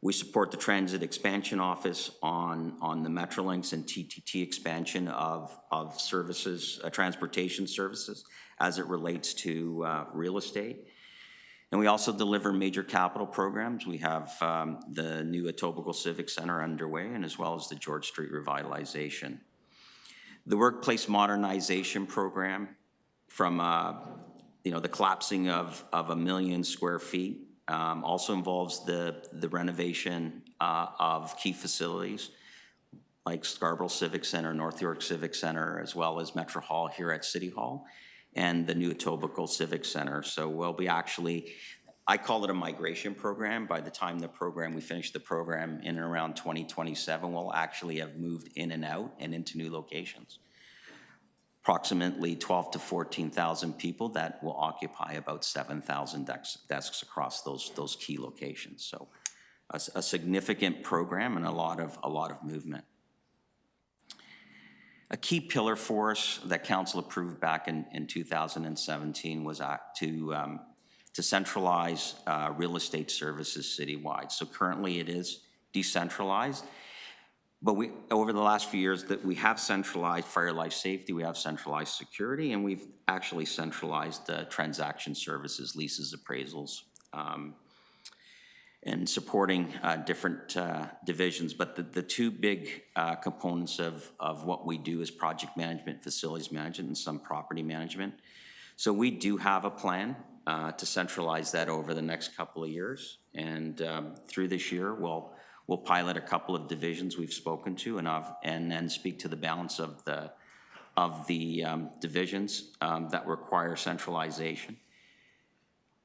We support the Transit Expansion Office on the Metrolinx and TTT expansion of services, transportation services, as it relates to real estate. And we also deliver major capital programs. We have the new Etobicoke Civic Center underway, and as well as the George Street revitalization. The workplace modernization program, from the collapsing of 1 million square feet, also involves the renovation of key facilities like Scarborough Civic Center, North York Civic Center, as well as Metro Hall here at City Hall, and the new Etobicoke Civic Center. So we'll be actually, I call it a migration program. By the time we finish the program in and around 2027, we'll actually have moved in and out and into new locations. Approximately 12,000 to 14,000 people that will occupy about 7,000 desks across those key locations. So a significant program and a lot of movement. A key pillar for us that council approved back in 2017 was to centralize real estate services citywide. So currently it is decentralized. But over the last few years, that we have centralized fire life safety, we have centralized security, and we've actually centralized transaction services, leases, appraisals, and supporting different divisions. But the two big components of what we do is project management, facilities management, and some property management. So we do have a plan to centralize that over the next couple of years. And through this year, we'll pilot a couple of divisions we've spoken to, and then speak to the balance of the divisions that require centralization.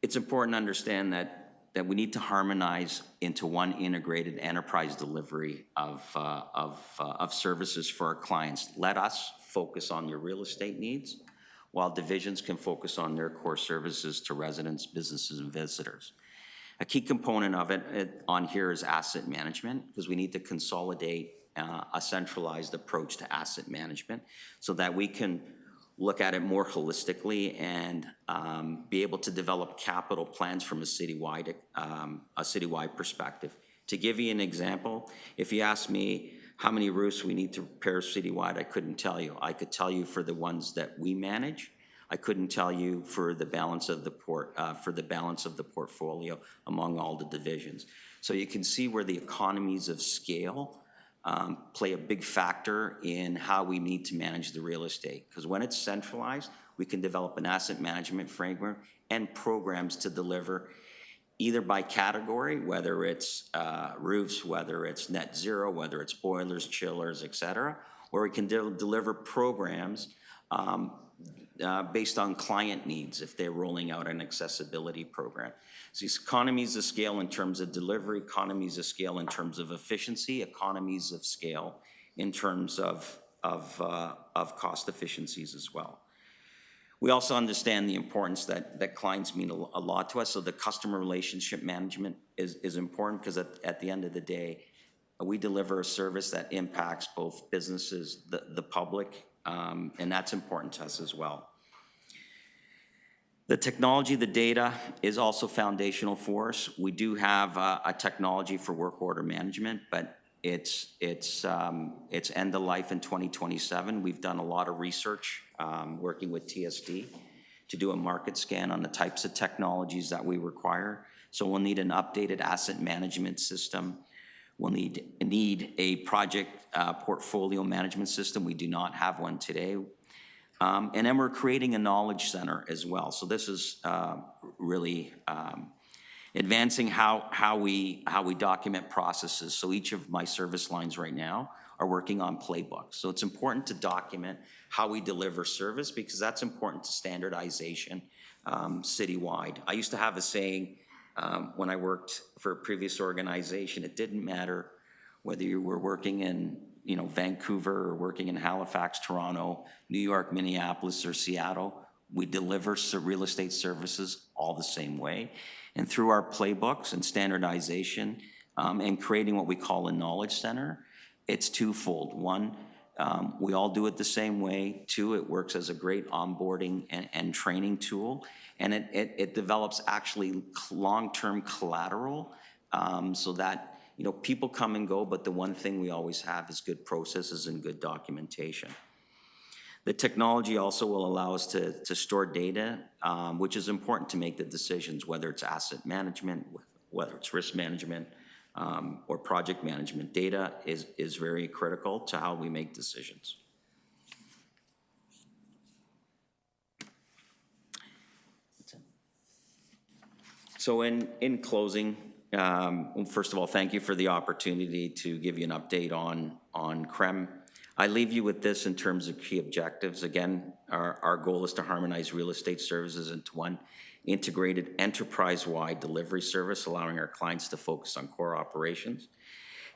It's important to understand that we need to harmonize into one integrated enterprise delivery of services for our clients. Let us focus on your real estate needs, while divisions can focus on their core services to residents, businesses, and visitors. A key component of it on here is asset management, because we need to consolidate a centralized approach to asset management so that we can look at it more holistically and be able to develop capital plans from a citywide perspective. To give you an example, if you ask me how many roofs we need to repair citywide, I couldn't tell you. I could tell you for the ones that we manage. I couldn't tell you for the balance of the portfolio among all the divisions. So you can see where the economies of scale play a big factor in how we need to manage the real estate. Because when it's centralized, we can develop an asset management framework and programs to deliver either by category, whether it's roofs, whether it's net zero, whether it's boilers, chillers, et cetera, or we can deliver programs based on client needs if they're rolling out an accessibility program. So these economies of scale in terms of delivery, economies of scale in terms of efficiency, economies of scale in terms of cost efficiencies as well. We also understand the importance that clients mean a lot to us, so the customer relationship management is important, because at the end of the day, we deliver a service that impacts both businesses, the public, and that's important to us as well. The technology, the data is also foundational for us. We do have a technology for work order management, but it's end of life in 2027. We've done a lot of research working with TSD to do a market scan on the types of technologies that we require. So we'll need an updated asset management system. We'll need a project portfolio management system. We do not have one today. And then we're creating a knowledge center as well. So this is really advancing how we document processes. So each of my service lines right now are working on playbooks. So it's important to document how we deliver service because that's important to standardization citywide. I used to have a saying when I worked for a previous organization, it didn't matter whether you were working in Vancouver or working in Halifax, Toronto, New York, Minneapolis, or Seattle, we deliver real estate services all the same way. And through our playbooks and standardization and creating what we call a knowledge center, it's twofold. One, we all do it the same way. Two, it works as a great onboarding and training tool. And it develops actually long-term collateral so that people come and go, but the one thing we always have is good processes and good documentation. The technology also will allow us to store data, which is important to make the decisions, whether it's asset management, whether it's risk management, or project management. Data is very critical to how we make decisions. So in closing, first of all, thank you for the opportunity to give you an update on CREM. I leave you with this in terms of key objectives. Again, our goal is to harmonize real estate services into one integrated enterprise-wide delivery service, allowing our clients to focus on core operations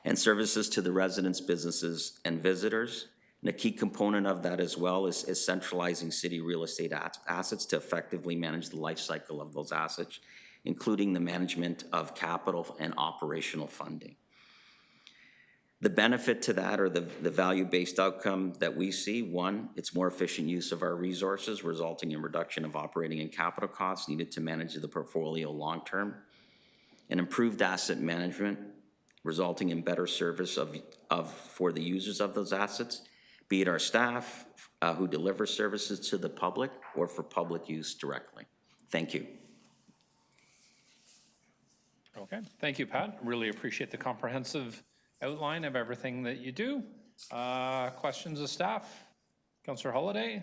and services to the residents, businesses, and visitors. And a key component of that as well is centralizing city real estate assets to effectively manage the life cycle of those assets, including the management of capital and operational funding. The benefit to that, or the value-based outcome that we see, one, it's more efficient use of our resources, resulting in reduction of operating and capital costs needed to manage the portfolio long-term, and improved asset management, resulting in better service for the users of those assets, be it our staff who deliver services to the public or for public use directly. Thank you. Okay, thank you, Pat. Really appreciate the comprehensive outline of everything that you do. Questions of staff? Councillor Holyday,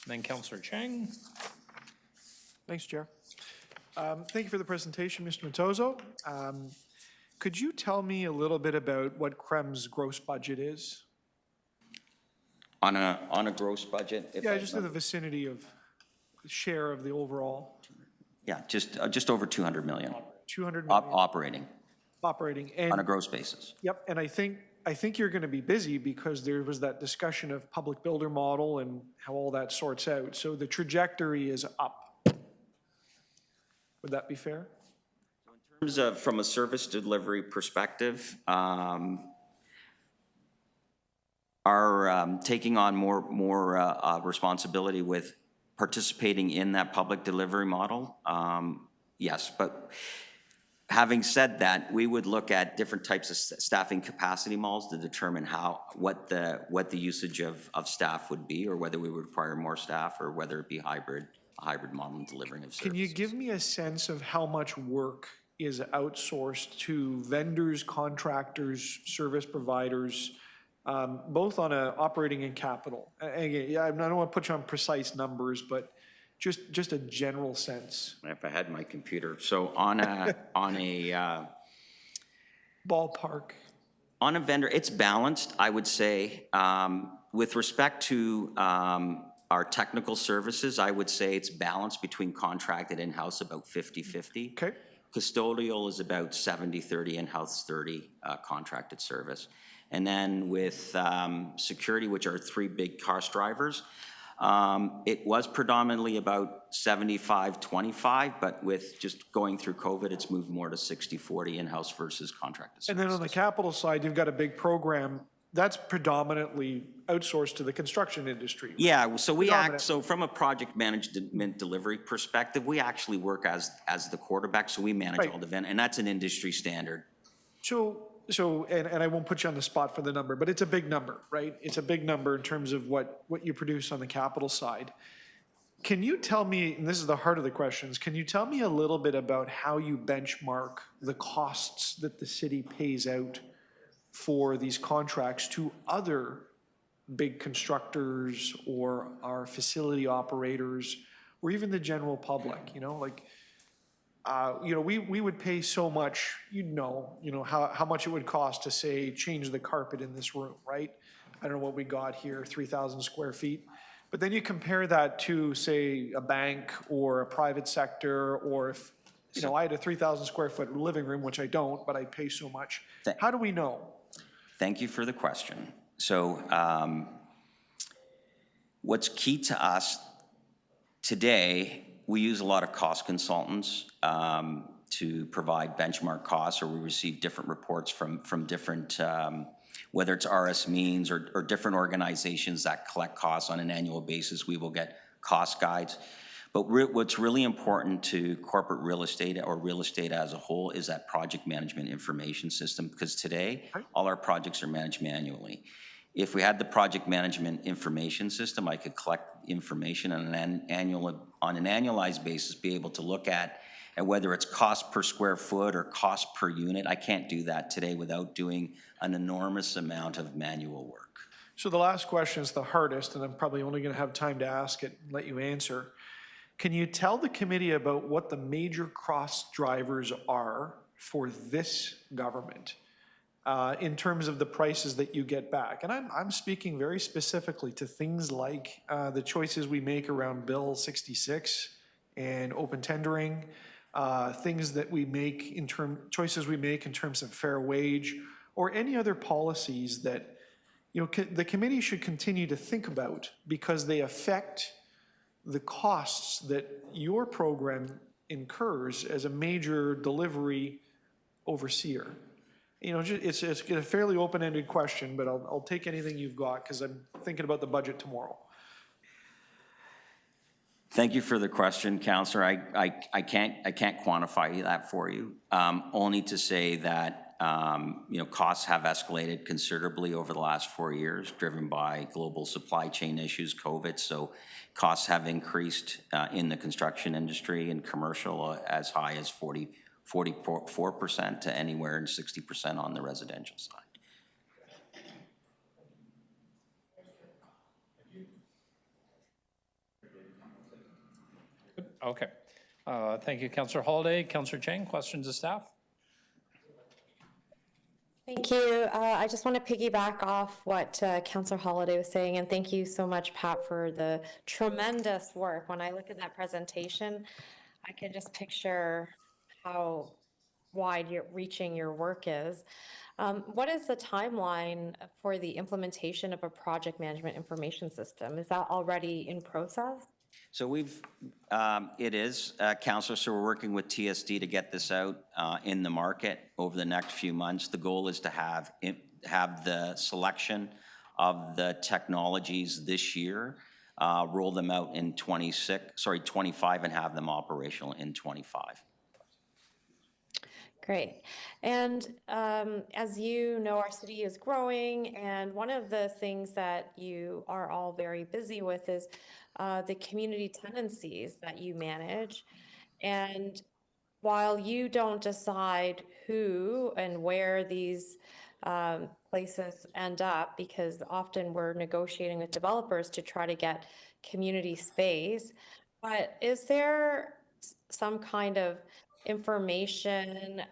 then Councillor Chang. Thanks, Chair. Thank you for the presentation, Mr. Matozo. Could you tell me a little bit about what CREM's gross budget is? On a gross budget? Yeah, just in the vicinity of share of the overall. Yeah, just over 200 million. 200 million Operating, operating. on a gross basis. Yep, and I think you're going to be busy because there was that discussion of public builder model and how all that sorts out. So the trajectory is up. Would that be fair? In terms of, from a service delivery perspective, are taking on more responsibility with participating in that public delivery model. Yes, but having said that, we would look at different types of staffing capacity models to determine what the usage of staff would be, or whether we would require more staff, or whether it be a hybrid model in delivering of services. Can you give me a sense of how much work is outsourced to vendors, contractors, service providers, both on a operating and capital? Again, I don't want to put you on precise numbers, but just a general sense. If I had my computer. So on a Ballpark. On a vendor, it's balanced, I would say. With respect to our technical services, I would say it's balanced between contracted in-house, about 50-50. Okay. Custodial is about 70-30 in-house, 30 contracted service. And then with security, which are three big cost drivers, it was predominantly about 75-25, but with just going through COVID, it's moved more to 60-40 in-house versus contracted services. And then on the capital side, you've got a big program that's predominantly outsourced to the construction industry. Yeah, so from a project management delivery perspective, we actually work as the quarterback, so we manage all the event, and that's an industry standard. So, and I won't put you on the spot for the number, but it's a big number, right? It's a big number in terms of what you produce on the capital side. Can you tell me, and this is the heart of the questions, can you tell me a little bit about how you benchmark the costs that the city pays out for these contracts to other big constructors or our facility operators or even the general public, like we would pay so much, how much it would cost to, say, change the carpet in this room, right? I don't know what we got here, 3,000 square feet. But then you compare that to, say, a bank or a private sector, or if, I had a 3,000 square foot living room, which I don't, but I pay so much. How do we know? Thank you for the question. So what's key to us today, we use a lot of cost consultants to provide benchmark costs, or we receive different reports from different, whether it's RS Means or different organizations that collect costs on an annual basis. We will get cost guides. But what's really important to corporate real estate or real estate as a whole is that project management information system, because today all our projects are managed manually. If we had the project management information system, I could collect information on an annualized basis, be able to look at whether it's cost per square foot or cost per unit. I can't do that today without doing an enormous amount of manual work. So the last question is the hardest, and I'm probably only going to have time to ask it and let you answer. Can you tell the committee about what the major cost drivers are for this government in terms of the prices that you get back? And I'm speaking very specifically to things like the choices we make around Bill 66 and open tendering, things that we make choices we make in terms of fair wage, or any other policies that the committee should continue to think about, because they affect the costs that your program incurs as a major delivery overseer. It's a fairly open-ended question, but I'll take anything you've got, because I'm thinking about the budget tomorrow. Thank you for the question, Councillor. I can't quantify that for you. Only to say that costs have escalated considerably over the last 4 years, driven by global supply chain issues, COVID. So costs have increased in the construction industry and commercial as high as 44% to anywhere in 60% on the residential side. Okay. Thank you, Councillor Holiday. Councillor Chang, questions of staff? Thank you. I just want to piggyback off what Councillor Holiday was saying, and thank you so much, Pat, for the tremendous work. When I look at that presentation, I can just picture how wide-reaching your work is. What is the timeline for the implementation of a project management information system? Is that already in process? So it is, Councillor, so we're working with TSD to get this out in the market over the next few months. The goal is to have the selection of the technologies this year, roll them out in 25, and have them operational in 25. Great. And as you know, our city is growing, and one of the things that you are all very busy with is the community tenancies that you manage. And while you don't decide who and where these places end up, because often we're negotiating with developers to try to get community space, but is there some kind of information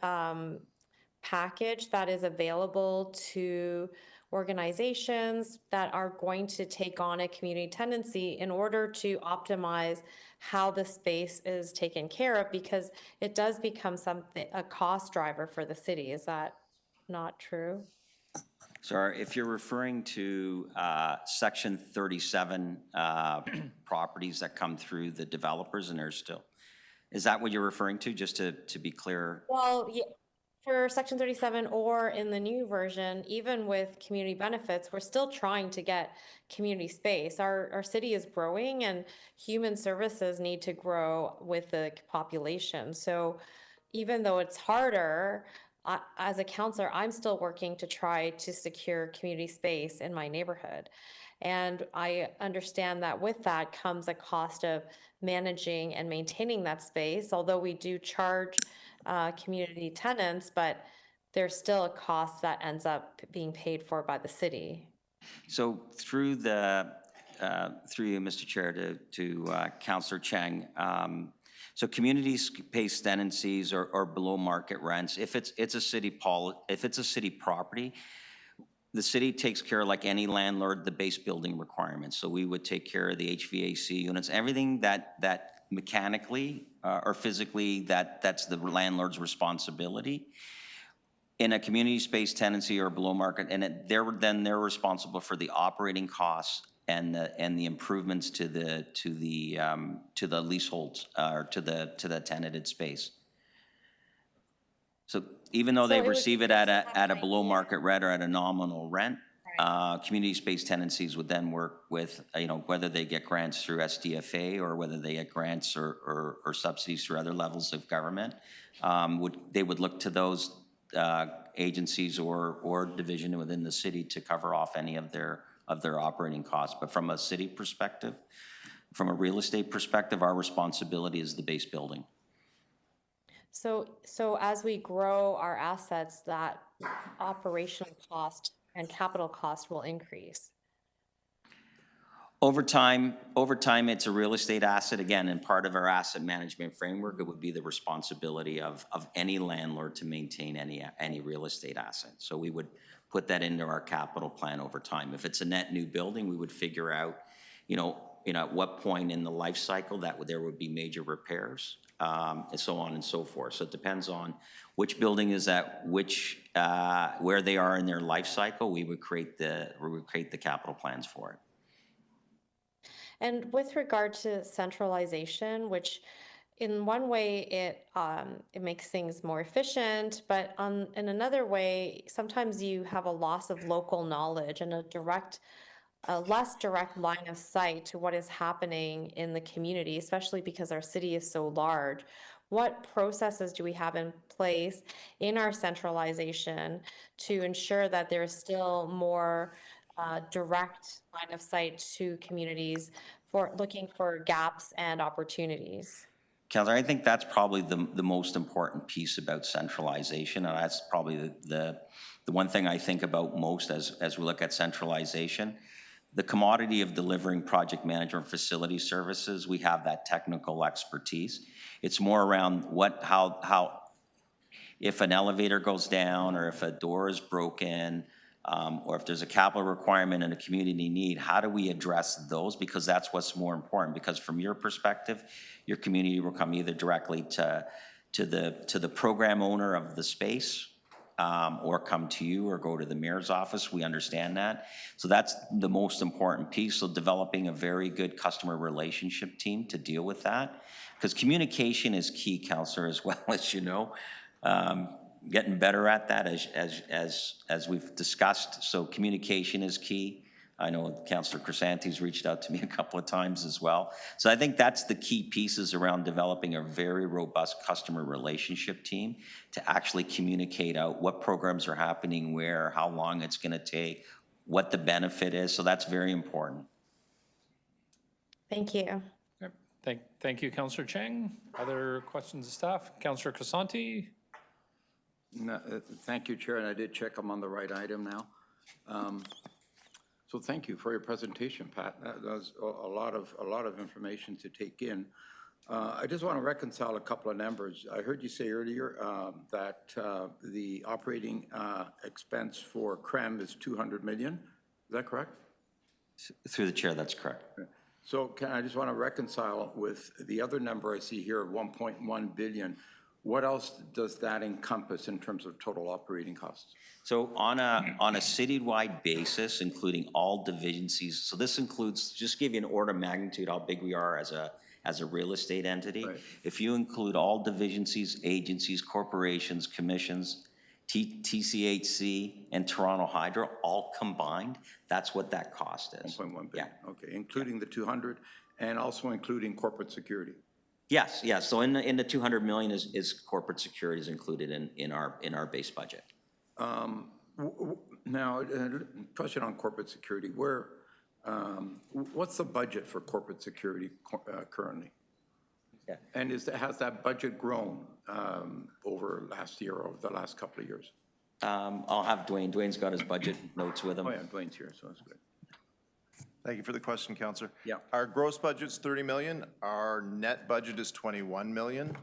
package that is available to organizations that are going to take on a community tenancy in order to optimize how the space is taken care of? Because it does become a cost driver for the city. Is that not true? So if you're referring to Section 37 properties that come through the developers, and there's still, is that what you're referring to, just to be clear? Well, yeah, for Section 37 or in the new version, even with community benefits, we're still trying to get community space. Our city is growing, and human services need to grow with the population. So even though it's harder, as a counselor, I'm still working to try to secure community space in my neighborhood. And I understand that with that comes a cost of managing and maintaining that space, although we do charge community tenants, but there's still a cost that ends up being paid for by the city. So through you, Mr. Chair, to Councillor Chang, So community-based tenancies or below market rents, if it's a city property, the city takes care, like any landlord, the base building requirements. So we would take care of the HVAC units, everything that mechanically or physically that's the landlord's responsibility. In a community space tenancy or below market, and they're responsible for the operating costs and the improvements to the leaseholds or to the tenanted space. So even though So they it would be receive it good at to have a an below idea. market rent or at a nominal rent, community space tenancies would then work with, whether they get grants through SDFA or whether they get grants or subsidies through other levels of government, they would look to those agencies or division within the city to cover off any of their operating costs. But from a city perspective, from a real estate perspective, our responsibility is the base building. So as we grow our assets, that operational cost and capital cost will increase. Over time, it's a real estate asset, again, and part of our asset management framework, it would be the responsibility of any landlord to maintain any real estate asset. So we would put that into our capital plan over time. If it's a net new building, we would figure out, at what point in the life cycle there would be major repairs, and so on and so forth. So it depends on which building is at where they are in their life cycle, we would create the capital plans for it. And with regard to centralization, which in one way it makes things more efficient, but in another way, sometimes you have a loss of local knowledge and a less direct line of sight to what is happening in the community, especially because our city is so large. What processes do we have in place in our centralization to ensure that there is still more direct line of sight to communities for looking for gaps and opportunities? Counselor, I think that's probably the most important piece about centralization, and that's probably the one thing I think about most as we look at centralization. The commodity of delivering project management facility services, we have that technical expertise. It's more around how if an elevator goes down or if a door is broken, or if there's a capital requirement and a community need, how do we address those? Because that's what's more important. Because from your perspective, your community will come either directly to the program owner of the space, or come to you or go to the mayor's office. We understand that. So that's the most important piece. So developing a very good customer relationship team to deal with that. Because communication is key, Councillor, as well, as you know. Getting better at that as we've discussed. So communication is key. I know Councillor Crisanti's reached out to me a couple of times as well. So I think that's the key pieces around developing a very robust customer relationship team to actually communicate out what programs are happening where, how long it's going to take, what the benefit is. So that's very important. Thank you. Thank you, Councillor Cheng. Other questions of staff? Councillor Crisanti? No, thank you, Chair, and I did check I'm on the right item now. So thank you for your presentation, Pat. That was a lot of information to take in. I just want to reconcile a couple of numbers. I heard you say earlier that the operating expense for CREM is 200 million. Is that correct? Through the chair, that's correct. So I just want to reconcile with the other number I see here of 1.1 billion. What else does that encompass in terms of total operating costs? So on a citywide basis, including all divisions, so this includes, just give you an order of magnitude how big we are as a real estate entity. Right. If you include all divisions, agencies, corporations, commissions, TCHC, and Toronto Hydro, all combined, that's what that cost is. 1.1 billion, Yeah. okay, including the 200 and also including corporate security. Yes. So in the 200 million is corporate securities included in our base budget. Now, question on corporate security. What's the budget for corporate security currently? Yeah. And has that budget grown over last year or the last couple of years? I'll have Dwayne. Dwayne's got his budget notes with him. Oh yeah, Dwayne's here, so that's good. Thank you for the question, Counselor. Yeah. Our gross budget's 30 million. Our net budget is 21 million.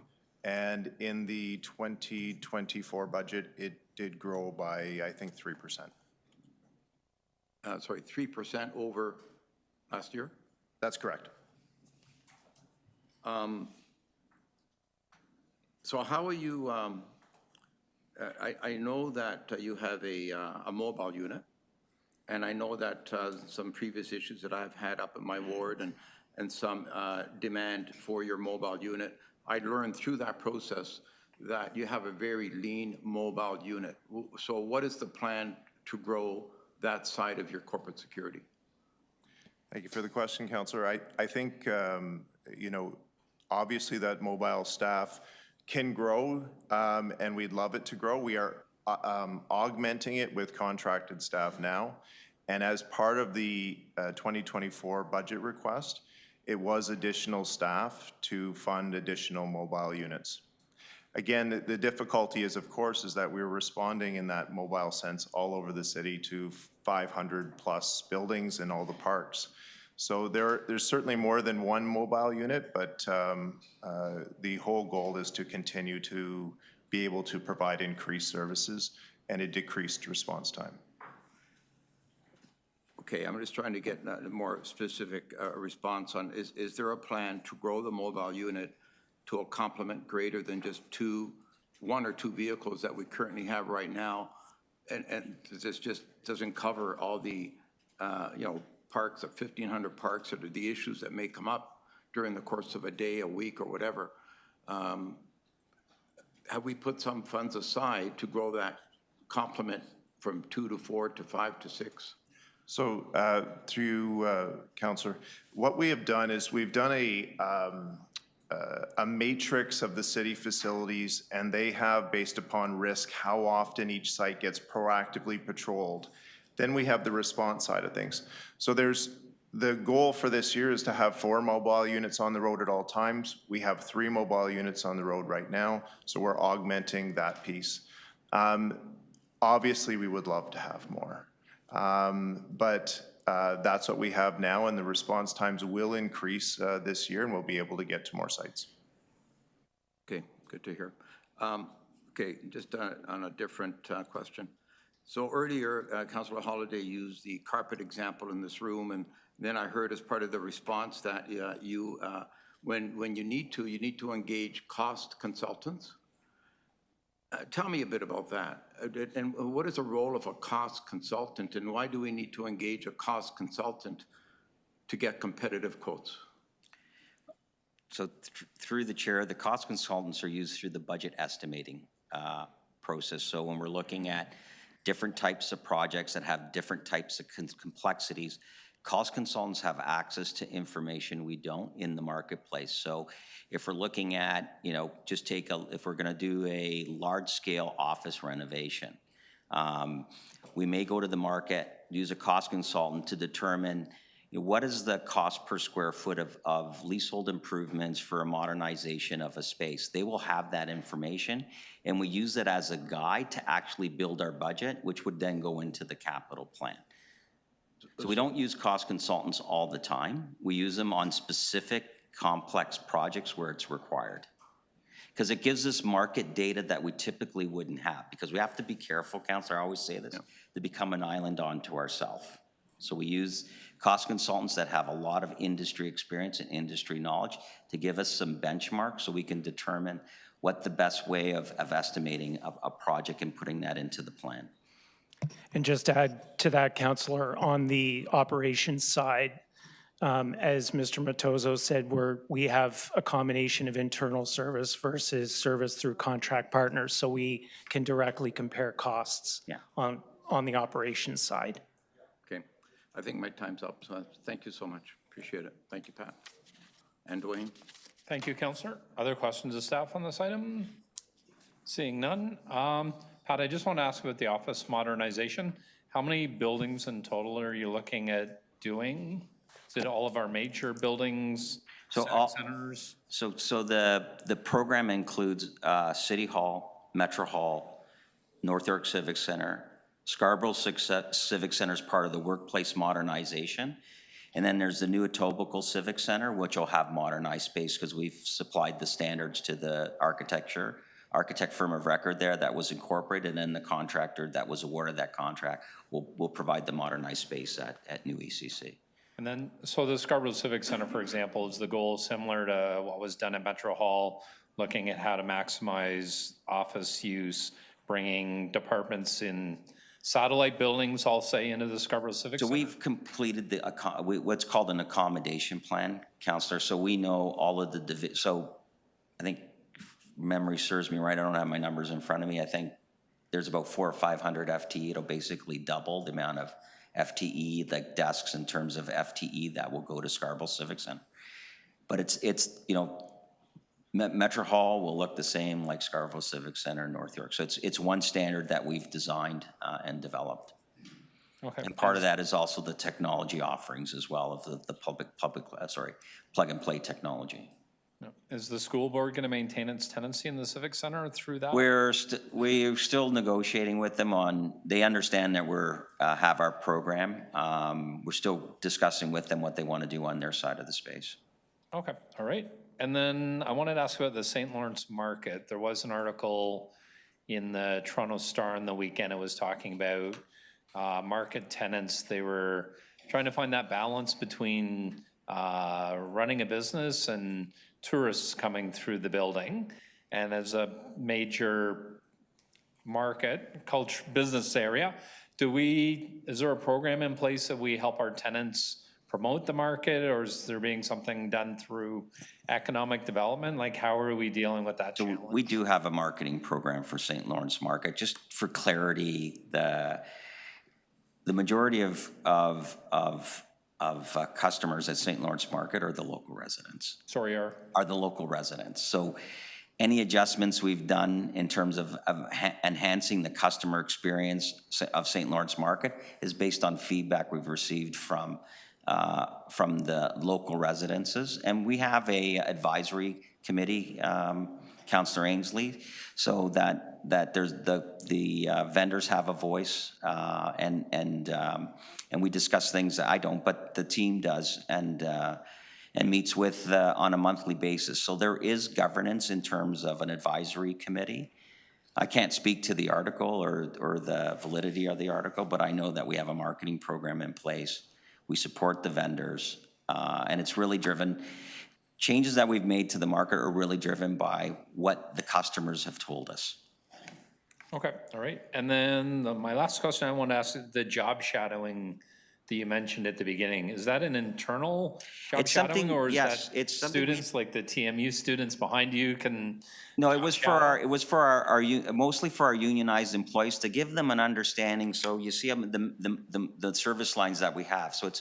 And in the 2024 budget, it did grow by, I think, 3%. Sorry, 3% over last year? That's correct. So how are you, I know that you have a mobile unit, and I know that some previous issues that I've had up in my ward and some demand for your mobile unit, I learned through that process that you have a very lean mobile unit. So what is the plan to grow that side of your corporate security? Thank you for the question, Counselor. I think, you know, obviously that mobile staff can grow, and we'd love it to grow. We are augmenting it with contracted staff now. And as part of the 2024 budget request, it was additional staff to fund additional mobile units. Again, the difficulty is, of course, is that we're responding in that mobile sense all over the city to 500+ buildings in all the parks. So there's certainly more than one mobile unit, but the whole goal is to continue to be able to provide increased services and a decreased response time. Okay, I'm just trying to get a more specific response on, is there a plan to grow the mobile unit to a complement greater than just one or two vehicles that we currently have right now? And this just doesn't cover all the, you know, parks, of 1,500 parks, or the issues that may come up during the course of a day, a week, or whatever. Have we put some funds aside to grow that complement from 2 to 4 to 5 to 6? So through Councillor, what we have done is we've done a matrix of the city facilities, and they have, based upon risk, how often each site gets proactively patrolled. Then we have the response side of things. So the goal for this year is to have 4 mobile units on the road at all times. We have 3 mobile units on the road right now, so we're augmenting that piece. Obviously, we would love to have more. But that's what we have now, and the response times will increase this year, and we'll be able to get to more sites. Okay, good to hear. Okay, just on a different question. So earlier, Councillor Holyday used the carpet example in this room, and then I heard as part of the response that when you need to engage cost consultants. Tell me a bit about that. And what is the role of a cost consultant, and why do we need to engage a cost consultant to get competitive quotes? So through the chair, the cost consultants are used through the budget estimating process. So when we're looking at different types of projects that have different types of complexities, cost consultants have access to information we don't in the marketplace. So if we're looking at, you know, if we're gonna do a large-scale office renovation, we may go to the market, use a cost consultant to determine, you know, what is the cost per square foot of leasehold improvements for a modernization of a space. They will have that information, and we use it as a guide to actually build our budget, which would then go into the capital plan. So we don't use cost consultants all the time. We use them on specific complex projects where it's required. Because it gives us market data that we typically wouldn't have. Because we have to be careful, Councillor, I always say this, to become an island unto ourselves. So we use cost consultants that have a lot of industry experience and industry knowledge to give us some benchmarks so we can determine what the best way of estimating a project and putting that into the plan. And just to add to that, Councillor, on the operations side, as Mr. Matozo said, we have a combination of internal service versus service through contract partners, so we can directly compare costs on the operations side. Okay, I think my time's up, so thank you so much. Appreciate it. Thank you, Pat. And Dwayne? Thank you, Councillor. Other questions of staff on this item? Seeing none. Pat, I just want to ask about the office modernization. How many buildings in total are you looking at doing? Is it all of our major buildings, centers? So the program includes City Hall, Metro Hall, North York Civic Center, Scarborough Civic Center is part of the workplace modernization. And then there's the new Etobicoke Civic Center, which will have modernized space because we've supplied the standards to the architect firm of record there that was incorporated, and the contractor that was awarded that contract will provide the modernized space at new ECC. And then, so the Scarborough Civic Center, for example, is the goal similar to what was done at Metro Hall, looking at how to maximize office use, bringing departments in satellite buildings, I'll say, into the Scarborough Civic So Center? we've completed what's called an accommodation plan, Counselor. So we know all of the, so I think if memory serves me right, I don't have my numbers in front of me. I think there's about 400 or 500 FTE. It'll basically double the amount of FTE, like desks in terms of FTE that will go to Scarborough Civic Center. But it's you know, Metro Hall will look the same like Scarborough Civic Center in North York. So it's one standard that we've designed and developed. Okay. And part of that is also the technology offerings as well of the plug and play technology. Is the school board going to maintain its tenancy in the Civic Center through that? We're still negotiating with them on, they understand that have our program. We're still discussing with them what they want to do on their side of the space. Okay, all right. And then I wanted to ask about the St. Lawrence Market. There was an article in the Toronto Star on the weekend. It was talking about market tenants. They were trying to find that balance between running a business and tourists coming through the building. And as a major market, business area, is there a program in place that we help our tenants promote the market, or is there being something done through economic development? Like, how are we dealing with that challenge? We do have a marketing program for St. Lawrence Market. Just for clarity, the majority of customers at St. Lawrence Market are the local residents. Sorry, Are the local residents. So any adjustments we've done in terms of enhancing the customer experience of St. Lawrence Market is based on feedback we've received from the local residences. And we have a advisory committee, Councillor Ainsley, so that there's the vendors have a voice, and we discuss things that I don't, but the team does, and meets with on a monthly basis. So there is governance in terms of an advisory committee. I can't speak to the article or the validity of the article, but I know that we have a marketing program in place. We support the vendors, and it's really driven, changes that we've made to the market are really driven by what the customers have told us. Okay, all right. And then my last question I want to ask is the job shadowing that you mentioned at the beginning. Is that an internal job It's shadowing, something- or is yes, that it's something we- students like the TMU students behind you can? No, it was for mostly for our unionized employees to give them an understanding. So you see the service lines that we have. So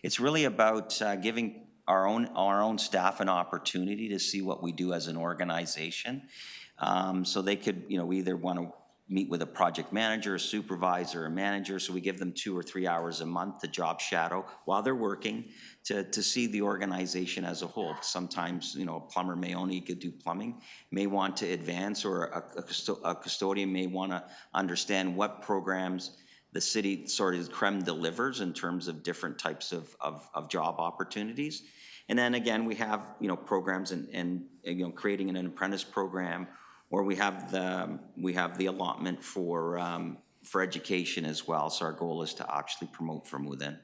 it's really about giving our own staff an opportunity to see what we do as an organization. So they could, we either want to meet with a project manager, a supervisor, a manager. So we give them 2 or 3 hours a month to job shadow while they're working to see the organization as a whole. Sometimes, a plumber may only could do plumbing, may want to advance, or a custodian may want to understand what programs the city sort of creme delivers in terms of different types of job opportunities. And then again, we have, programs and creating an apprentice program, or we have the allotment for education as well. So our goal is to actually promote from within.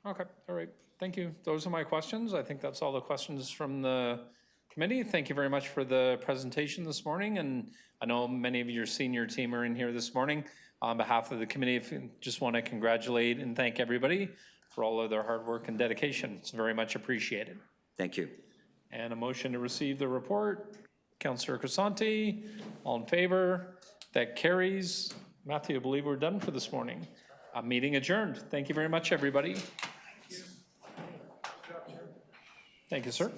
Okay, all right. Thank you. Those are my questions. I think that's all the questions from the committee. Thank you very much for the presentation this morning. And I know many of your senior team are in here this morning. On behalf of the committee, I just want to congratulate and thank everybody for all of their hard work and dedication. It's very much appreciated. Thank you. And a motion to receive the report. Councillor Crisanti, all in favor? That carries. Matthew, I believe we're done for this morning. Meeting adjourned. Thank you very much, everybody. Thank you, sir.